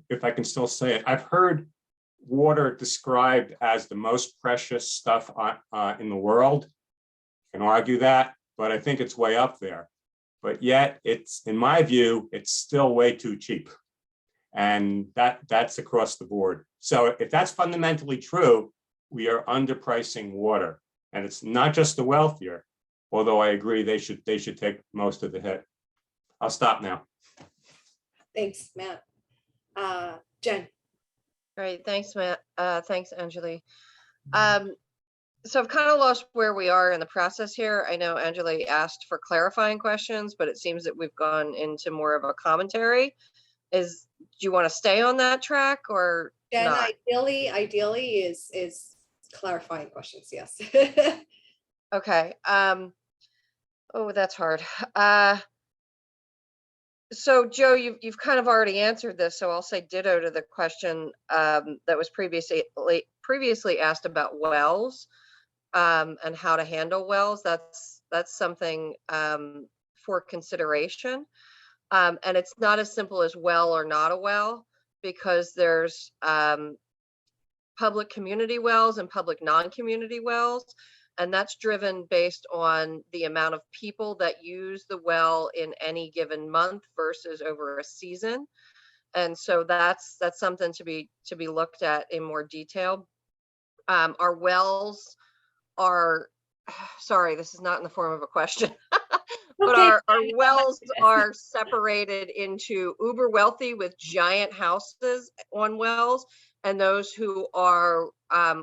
If I can still say it. I've heard water described as the most precious stuff in the world. You can argue that, but I think it's way up there. But yet it's, in my view, it's still way too cheap. And that's across the board. So if that's fundamentally true, we are underpricing water. And it's not just the wealthier, although I agree they should take most of the hit. I'll stop now. Thanks, Matt. Jen. Great, thanks, Matt. Thanks, Anjali. So I've kind of lost where we are in the process here. I know Anjali asked for clarifying questions, but it seems that we've gone into more of a commentary. Do you want to stay on that track or Jen, not? ideally is clarifying questions, yes. Okay. Oh, that's hard. So Joe, you've kind of already answered this, so I'll say ditto to the question that was previously asked about wells and how to handle wells. That's something for consideration. And it's not as simple as well or not a well, because there's public community wells and public non-community wells. And that's driven based on the amount of people that use the well in any given month versus over a season. And so that's something to be looked at in more detail. Our wells are, sorry, this is not in the form of a question, but Okay. our wells are separated into uber wealthy with giant houses on wells and those who are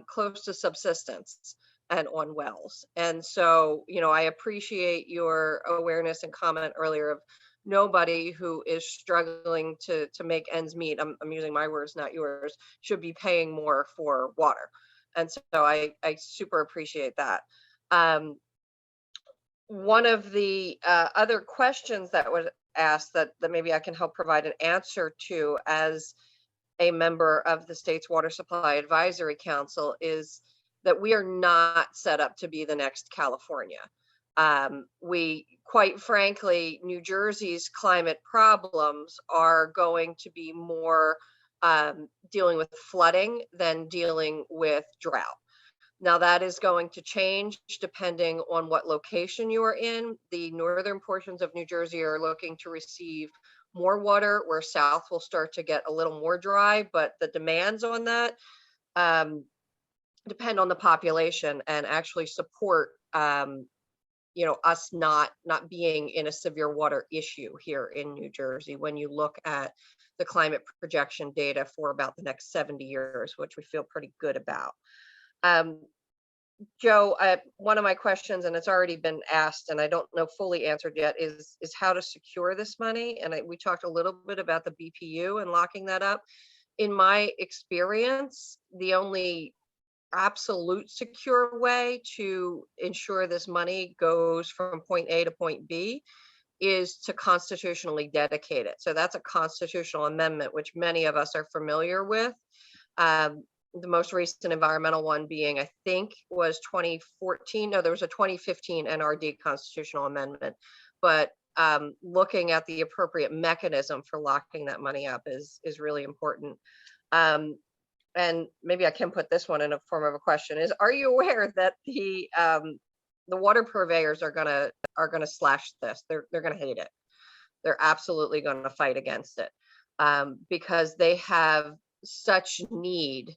close to subsistence and on wells. And so, I appreciate your awareness and comment earlier of nobody who is struggling to make ends meet, I'm using my words, not yours, should be paying more for water. And so I super appreciate that. One of the other questions that was asked that maybe I can help provide an answer to as a member of the state's Water Supply Advisory Council is that we are not set up to be the next California. We, quite frankly, New Jersey's climate problems are going to be more dealing with flooding than dealing with drought. Now that is going to change depending on what location you are in. The northern portions of New Jersey are looking to receive more water, where south will start to get a little more dry, but the demands on that depend on the population and actually support us not being in a severe water issue here in New Jersey when you look at the climate projection data for about the next 70 years, which we feel pretty good about. Joe, one of my questions, and it's already been asked, and I don't know fully answered yet, is how to secure this money. And we talked a little bit about the BPU and locking that up. In my experience, the only absolute secure way to ensure this money goes from point A to point B is to constitutionally dedicate it. So that's a constitutional amendment, which many of us are familiar with. The most recent environmental one being, I think, was 2014. No, there was a 2015 NRD constitutional amendment. But looking at the appropriate mechanism for locking that money up is really important. And maybe I can put this one in a form of a question: is, are you aware that the water purveyors are gonna slash this? They're gonna hate it. They're absolutely gonna fight against it because they have such need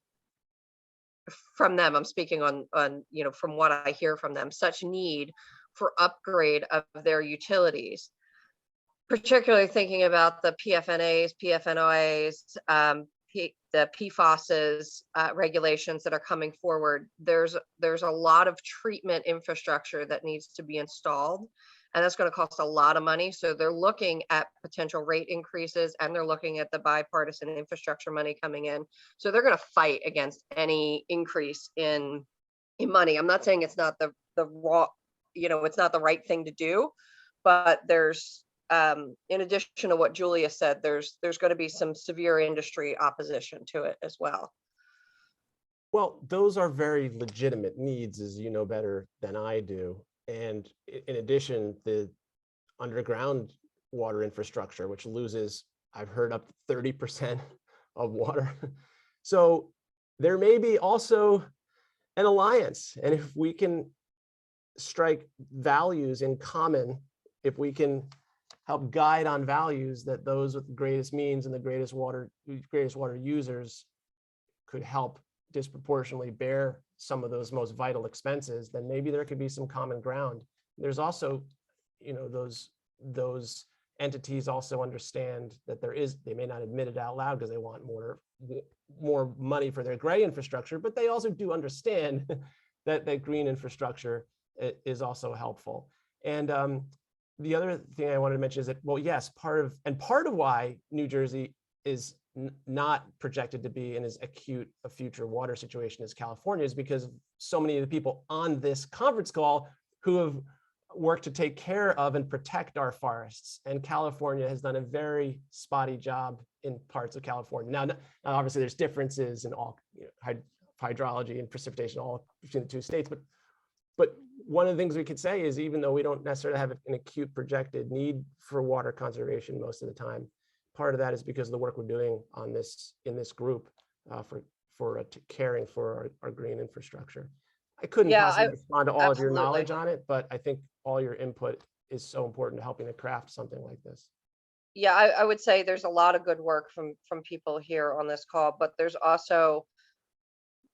from them. I'm speaking on from what I hear from them, such need for upgrade of their utilities, particularly thinking about the PFNAs, PFNOAs, the PFASs regulations that are coming forward. There's a lot of treatment infrastructure that needs to be installed, and that's going to cost a lot of money. So they're looking at potential rate increases, and they're looking at the bipartisan infrastructure money coming in. So they're going to fight against any increase in money. I'm not saying it's not the raw, it's not the right thing to do, but there's in addition to what Julia said, there's going to be some severe industry opposition to it as well. Well, those are very legitimate needs, as you know better than I do. And in addition, the underground water infrastructure, which loses, I've heard, up to 30% of water. So there may be also an alliance. And if we can strike values in common, if we can help guide on values that those with the greatest means and the greatest water users could help disproportionately bear some of those most vital expenses, then maybe there could be some common ground. There's also, those entities also understand that they may not admit it out loud because they want more money for their gray infrastructure, but they also do understand that green infrastructure is also helpful. And the other thing I wanted to mention is that, well, yes, part of why New Jersey is not projected to be in as acute a future water situation as California is because so many of the people on this conference call who have worked to take care of and protect our forests. And California has done a very spotty job in parts of California. Now obviously there's differences in all hydrology and precipitation all between the two states, but one of the things we could say is, even though we don't necessarily have an acute projected need for water conservation most of the time, part of that is because of the work we're doing on this in this group for caring for our green infrastructure. I couldn't possibly respond to all of your knowledge on it, but I think all your input is so important to helping to craft something like this. Yeah, I would say there's a lot of good work from people here on this call, but there's also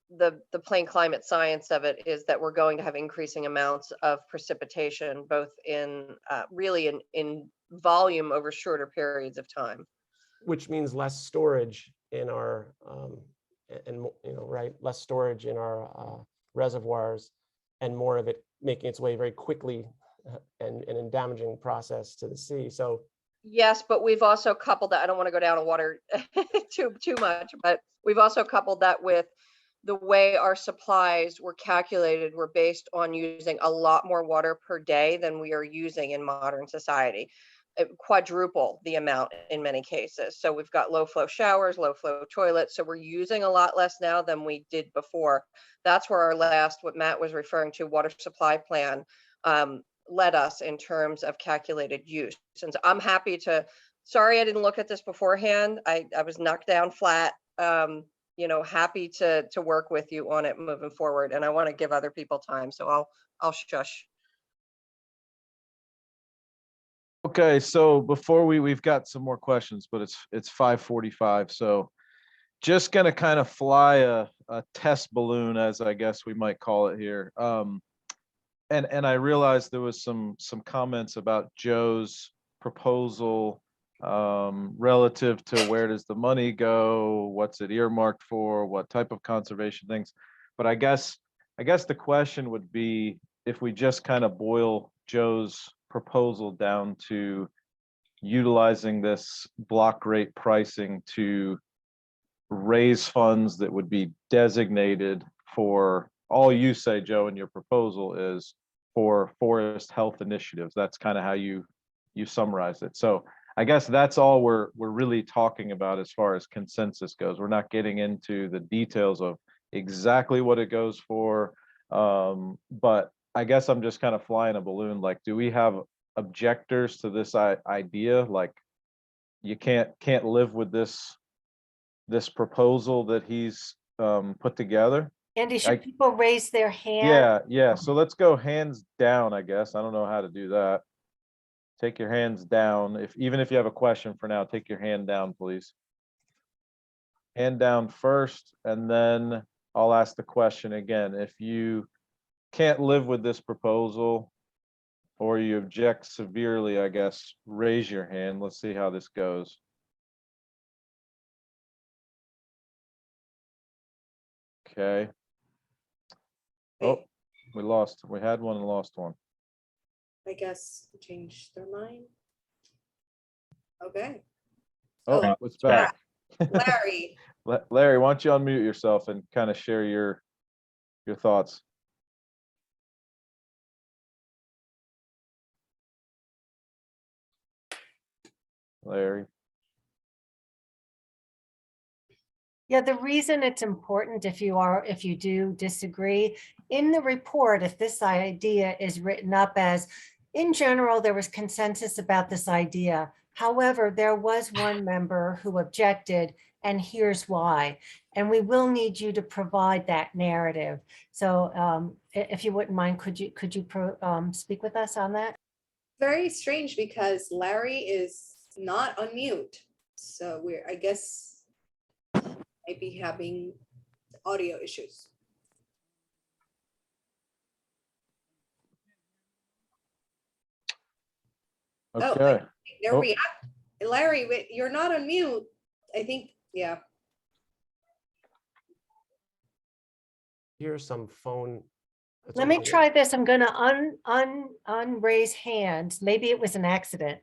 the plain climate science of it is that we're going to have increasing amounts of precipitation, both in really in volume over shorter periods of time. Which means less storage in our, less storage in our reservoirs, and more of it making its way very quickly and in a damaging process to the sea. So yes, but we've also coupled that. I don't want to go down a water too much, but we've also coupled that with the way our supplies were calculated were based on using a lot more water per day than we are using in modern society. Quadruple the amount in many cases. So we've got low flow showers, low flow toilets. So we're using a lot less now than we did before. That's where our last, what Matt was referring to, water supply plan led us in terms of calculated use. And so I'm happy to, sorry I didn't look at this beforehand. I was knocked down flat. Happy to work with you on it moving forward. And I want to give other people time. So I'll shush. Okay, so before we've got some more questions, but it's 5:45, so just gonna kind of fly a test balloon, as I guess we might call it here. and I realized there was some comments about Joe's proposal relative to where does the money go, what's it earmarked for, what type of conservation things. But I guess the question would be, if we just kind of boil Joe's proposal down to utilizing this block rate pricing to raise funds that would be designated for, all you say, Joe, in your proposal is for forest health initiatives. That's kind of how you summarize it. So I guess that's all we're really talking about as far as consensus goes. We're not getting into the details of exactly what it goes for. But I guess I'm just kind of flying a balloon. Like, do we have objectors to this idea? Like, you can't live with this proposal that he's put together? Andy, should people raise their hand? Yeah. So let's go hands down, I guess. I don't know how to do that. Take your hands down. Even if you have a question for now, take your hand down, please. Hand down first, and then I'll ask the question again. If you can't live with this proposal or you object severely, I guess, raise your hand. Let's see how this goes. Okay. Oh, we had one and lost one. I guess change their mind. Okay. Oh, it's back. Larry. Larry, why don't you unmute yourself and kind of share your thoughts? Larry. Yeah, the reason it's important, if you do disagree, in the report, if this idea is written up as, in general, there was consensus about this idea. However, there was one member who objected, and here's why. And we will need you to provide that narrative. So if you wouldn't mind, could you speak with us on that? Very strange, because Larry is not on mute. So I guess might be having audio issues. Okay. There we are. Larry, wait, you're not on mute. I think, yeah. Here's some phone. Let me try this. I'm going to unraise hands. Maybe it was an accident.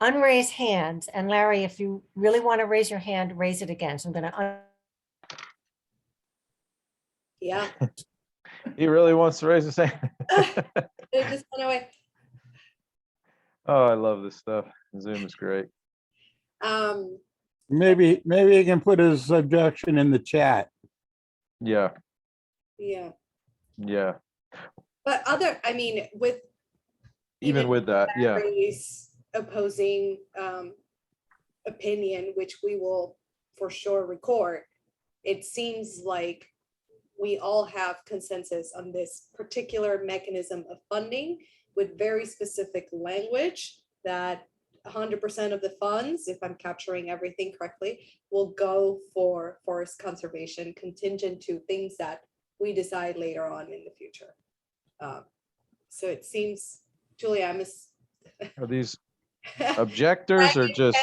Unraise hands. And Larry, if you really want to raise your hand, raise it again. So I'm going to Yeah. He really wants to raise his hand. It just went away. Oh, I love this stuff. Zoom is great. Maybe he can put his objection in the chat. Yeah. Yeah. Yeah. But I mean, with even with that, yeah. Larry's opposing opinion, which we will for sure record, it seems like we all have consensus on this particular mechanism of funding with very specific language that 100% of the funds, if I'm capturing everything correctly, will go for forest conservation, contingent to things that we decide later on in the future. So it seems, Julia, Are these objectors or just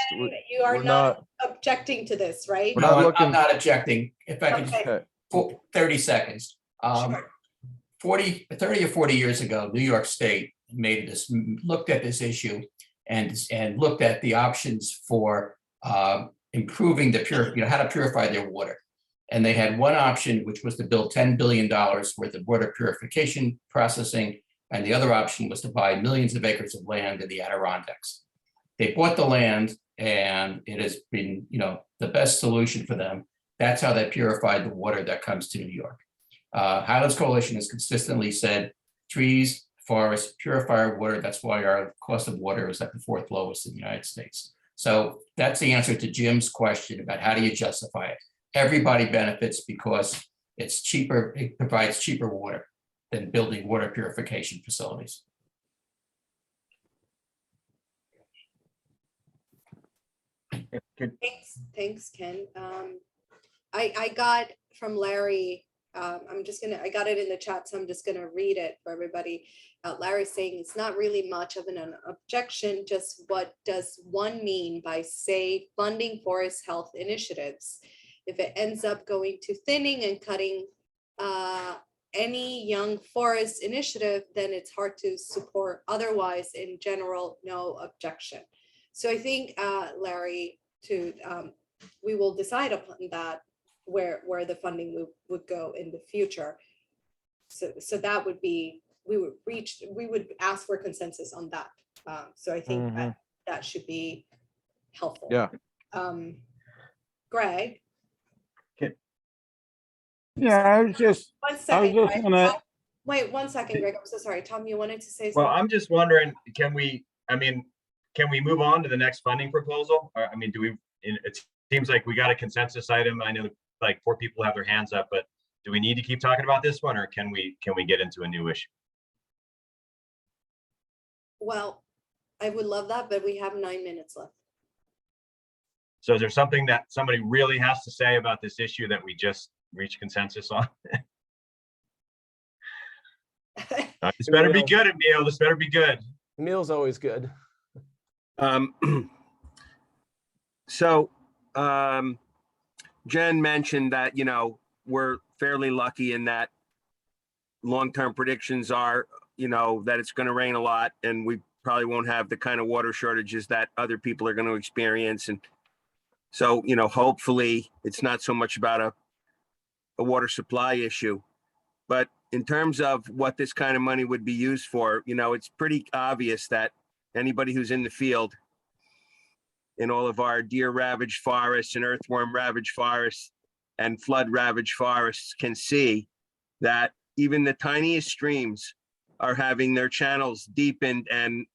you are not objecting to this, right? No, I'm not objecting. If I could Okay. 30 seconds. 30 or 40 years ago, New York State looked at this issue and looked at the options for improving how to purify their water. And they had one option, which was to build $10 billion worth of water purification processing. And the other option was to buy millions of acres of land in the Adirondacks. They bought the land, and it has been, the best solution for them. That's how they purified the water that comes to New York. Highlands Coalition has consistently said, trees, forests, purify our water. That's why our cost of water is at the 4th lowest in the United States. So that's the answer to Jim's question about how do you justify it. Everybody benefits because it's cheaper. It provides cheaper water than building water purification facilities. Thanks, Ken. I got from Larry I got it in the chat, so I'm just gonna read it for everybody. Larry's saying it's not really much of an objection, just what does one mean by, say, funding forest health initiatives? If it ends up going to thinning and cutting any young forest initiative, then it's hard to support. Otherwise, in general, no objection. So I think, Larry, we will decide upon that, where the funding would go in the future. So that would be, we would ask for consensus on that. So I think that should be helpful. Yeah. Greg? Yeah, I was just Greg. gonna, Wait 1 second, Greg. I'm so sorry. Tom, you wanted to say Well, something? I'm just wondering, can we move on to the next funding proposal? Or, I mean, it seems like we got a consensus item. I know like 4 people have their hands up, but do we need to keep talking about this one, or can we get into a new issue? Well, I would love that, but we have 9 minutes left. So is there something that somebody really has to say about this issue that we just reached consensus on? This better be good, Emil. This better be good. Emil's always good. Jen mentioned that, we're fairly lucky in that long-term predictions are, that it's going to rain a lot and we probably won't have the kind of water shortages that other people are going to experience. And so, hopefully it's not so much about a water supply issue. But in terms of what this kind of money would be used for, it's pretty obvious that anybody who's in the field in all of our deer ravaged forests and earthworm ravaged forests and flood ravaged forests can see that even the tiniest streams are having their channels deepened, and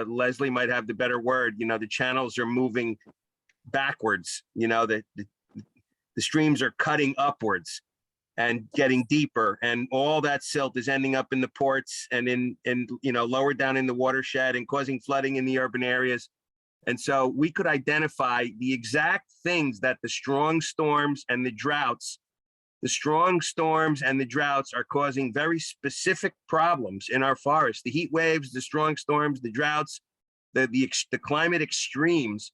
Leslie might have the better word, the channels are moving backwards, the streams are cutting upwards and getting deeper, and all that silt is ending up in the ports and in lower down in the watershed and causing flooding in the urban areas. And so we could identify the exact things that the strong storms and the droughts are causing very specific problems in our forests. The heat waves, the strong storms, the droughts, the climate extremes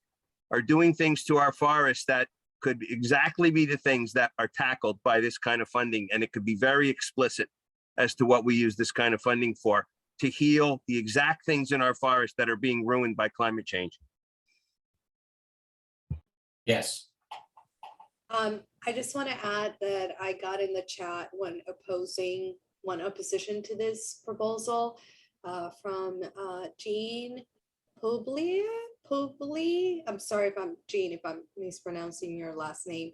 are doing things to our forests that could exactly be the things that are tackled by this kind of funding. And it could be very explicit as to what we use this kind of funding for, to heal the exact things in our forests that are being ruined by climate change. Yes. I just want to add that I got in the chat one opposition to this proposal from Jean Publi. I'm sorry if I'm mispronouncing your last name.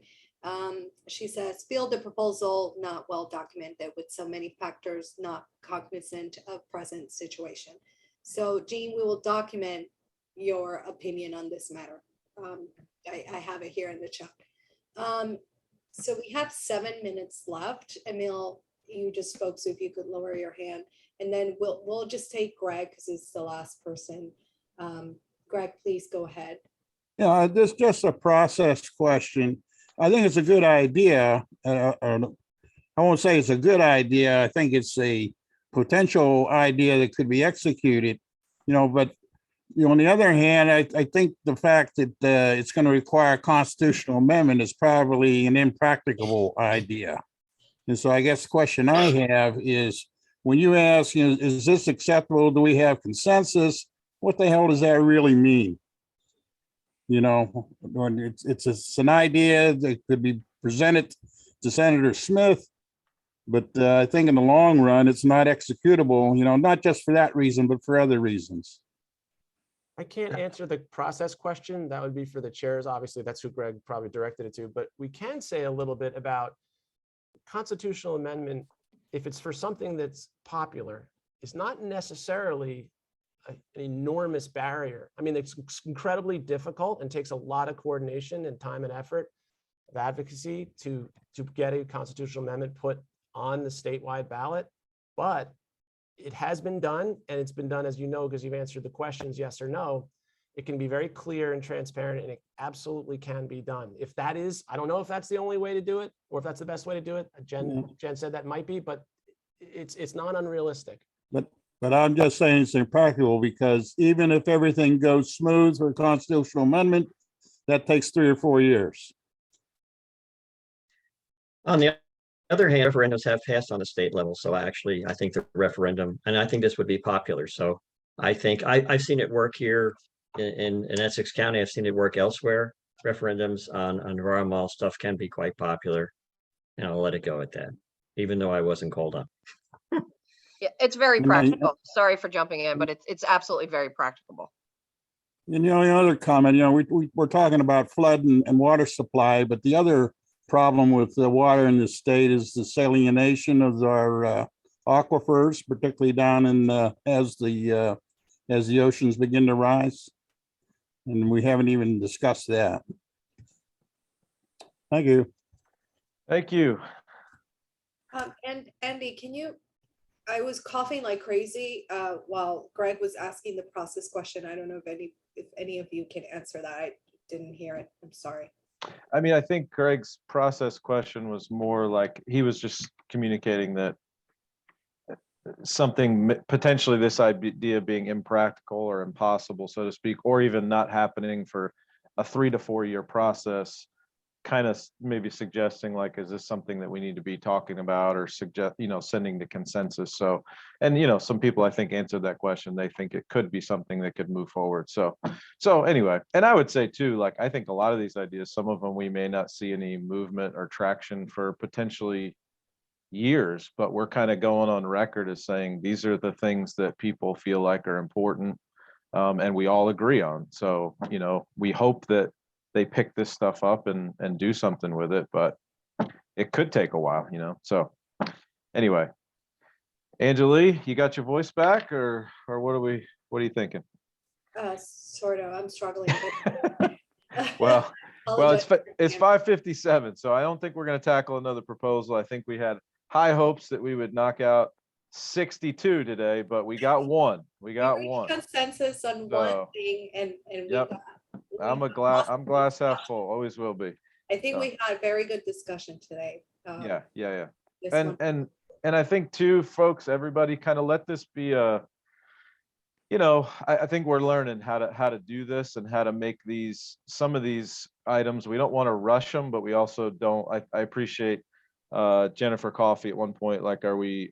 She says, feel the proposal not well documented with so many factors not cognizant of present situation. So Jean, we will document your opinion on this matter. I have it here in the chat. So we have 7 minutes left. Emil, you just spoke, so if you could lower your hand, and then we'll just take Greg because he's the last person. Greg, please go ahead. yeah, this just a process question. I think it's a good idea. I won't say it's a good idea. I think it's a potential idea that could be executed, but on the other hand, I think the fact that it's going to require a constitutional amendment is probably an impracticable idea. And so I guess the question I have is, when you ask, is this acceptable? Do we have consensus? What the hell does that really mean? It's an idea that could be presented to Senator Smith, but I think in the long run, it's not executable, not just for that reason, but for other reasons. I can't answer the process question. That would be for the chairs. Obviously, that's who Greg probably directed it to. But we can say a little bit about constitutional amendment. If it's for something that's popular, is not necessarily an enormous barrier. I mean, it's incredibly difficult and takes a lot of coordination and time and effort of advocacy to get a constitutional amendment put on the statewide ballot. But it has been done, and it's been done, as you know, because you've answered the questions, yes or no. It can be very clear and transparent, and it absolutely can be done. If that is, I don't know if that's the only way to do it, or if that's the best way to do it. Jen said that might be, but it's not unrealistic. But I'm just saying it's impractical because even if everything goes smooth for constitutional amendment, that takes 3 or 4 years. On the other hand, referendums have passed on the state level. So I think the referendum, and I think this would be popular. So I think I've seen it work here in Essex County. I've seen it work elsewhere. Referendums on environmental stuff can be quite popular. And I'll let it go at that, even though I wasn't called up. Yeah, it's very practical. Sorry for jumping in, but it's absolutely very practicable. And the only other comment, we're talking about flood and water supply, but the other problem with the water in the state is the salination of our aquifers, particularly down in as the oceans begin to rise. And we haven't even discussed that. Thank you. Thank you. And Andy, I was coughing like crazy while Greg was asking the process question. I don't know if any of you can answer that. I didn't hear it. I'm sorry. I mean, I think Greg's process question was more like he was just communicating that something potentially this idea being impractical or impossible, so to speak, or even not happening for a 3 to 4 year process, kind of maybe suggesting like, is this something that we need to be talking about or sending to consensus? So, and some people I think answered that question. They think it could be something that could move forward. So anyway, and I would say too, like, I think a lot of these ideas, some of them we may not see any movement or traction for potentially years, but we're kind of going on record as saying these are the things that people feel like are important, and we all agree on. So, we hope that they pick this stuff up and do something with it, but it could take a while, So anyway, Anjali, you got your voice back, or what are you thinking? Sort of. I'm struggling. Well, it's 5:57, so I don't think we're going to tackle another proposal. I think we had high hopes that we would knock out 62 today, but we got one. We got one consensus on one thing, and yep. I'm glass half full. Always will be. I think we had a very good discussion today. Yeah. And I think too, folks, everybody kind of let this be a, I think we're learning how to do this and how to make some of these items. We don't want to rush them, but we also don't. I appreciate Jennifer Coffey at one point, like, are we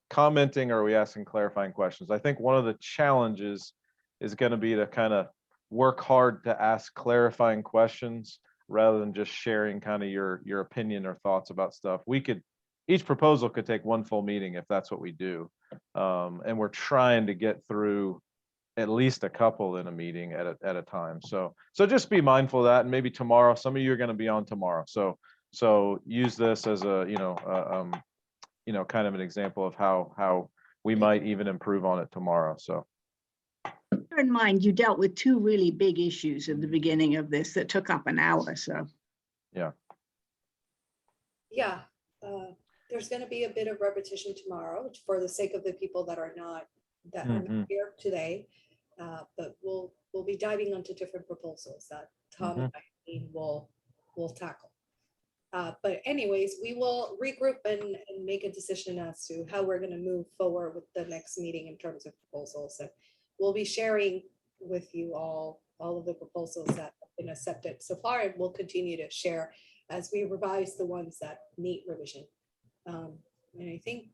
commenting, or are we asking clarifying questions? I think one of the challenges is going to be to kind of work hard to ask clarifying questions rather than just sharing kind of your opinion or thoughts about stuff. Each proposal could take one full meeting if that's what we do. And we're trying to get through at least a couple in a meeting at a time. So just be mindful of that. And maybe tomorrow, some of you are going to be on tomorrow. So use this as a, kind of an example of how we might even improve on it tomorrow. So. Bear in mind, you dealt with 2 really big issues at the beginning of this that took up an hour. So. Yeah. There's going to be a bit of repetition tomorrow for the sake of the people that are not here today. But we'll be diving into different proposals that Tom and I will tackle. But anyways, we will regroup and make a decision as to how we're going to move forward with the next meeting in terms of proposals. And we'll be sharing with you all of the proposals that have been accepted so far, and we'll continue to share as we revise the ones that need revision. And I think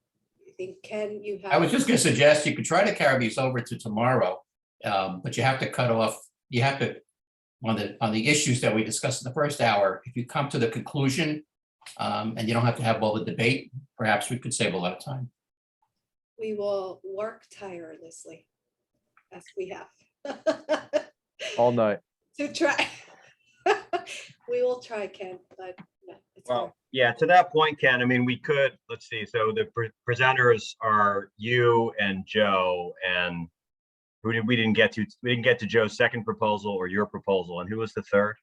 Ken, you have. I was just going to suggest you could try to carry these over to tomorrow, but you have to cut off. You have to on the issues that we discussed in the first hour. If you come to the conclusion, and you don't have to have all the debate, perhaps we could save a lot of time. We will work tirelessly, as we have. All night. To try. We will try, Ken, but yeah, it's hard. Yeah, to that point, Ken, I mean, we could, let's see, so the presenters are you and Joe, and we didn't get to Joe's second proposal or your proposal, and who was the third?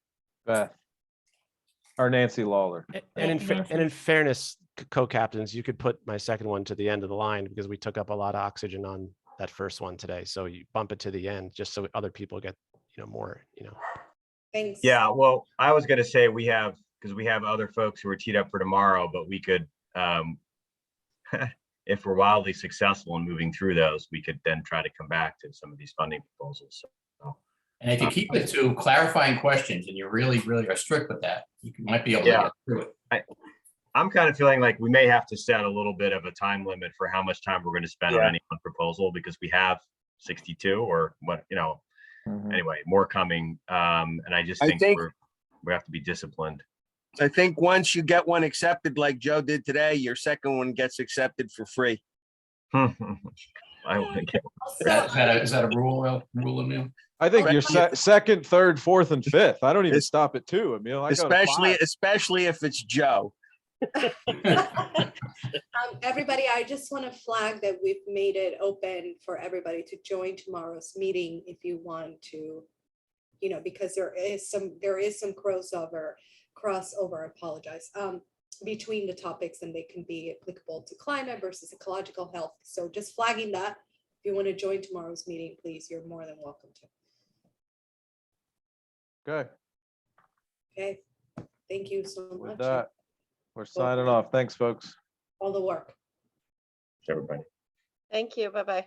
Beth. Or Nancy Lawler. And in fairness, co-captains, you could put my second one to the end of the line because we took up a lot of oxygen on that first one today. So you bump it to the end just so other people get more, Thanks. Yeah, well, I was gonna say because we have other folks who are teed up for tomorrow, but we could, if we're wildly successful in moving through those, we could then try to come back to some of these funding proposals. So, And if you keep it to clarifying questions and you really, really are strict with that, you might be able to Yeah. get through it. I'm kind of feeling like we may have to set a little bit of a time limit for how much time we're going to spend on Yeah. any one proposal, because we have 62 or what, anyway, more coming. And I just I think think- we have to be disciplined. I think once you get one accepted, like Joe did today, your second one gets accepted for free. I want to get, Is that a rule, Emil? I think you're second, third, fourth, and fifth. I don't even stop at two, Emil. I go to five. Especially if it's Joe. Everybody, I just want to flag that we've made it open for everybody to join tomorrow's meeting if you want to, because there is some crossover, I apologize, between the topics, and they can be applicable to climate versus ecological health. So just flagging that. If you want to join tomorrow's meeting, please, you're more than welcome to. Okay, Okay. Thank you so with much. that, we're signing off. Thanks, folks. All the work. everybody. Thank you. Bye-bye.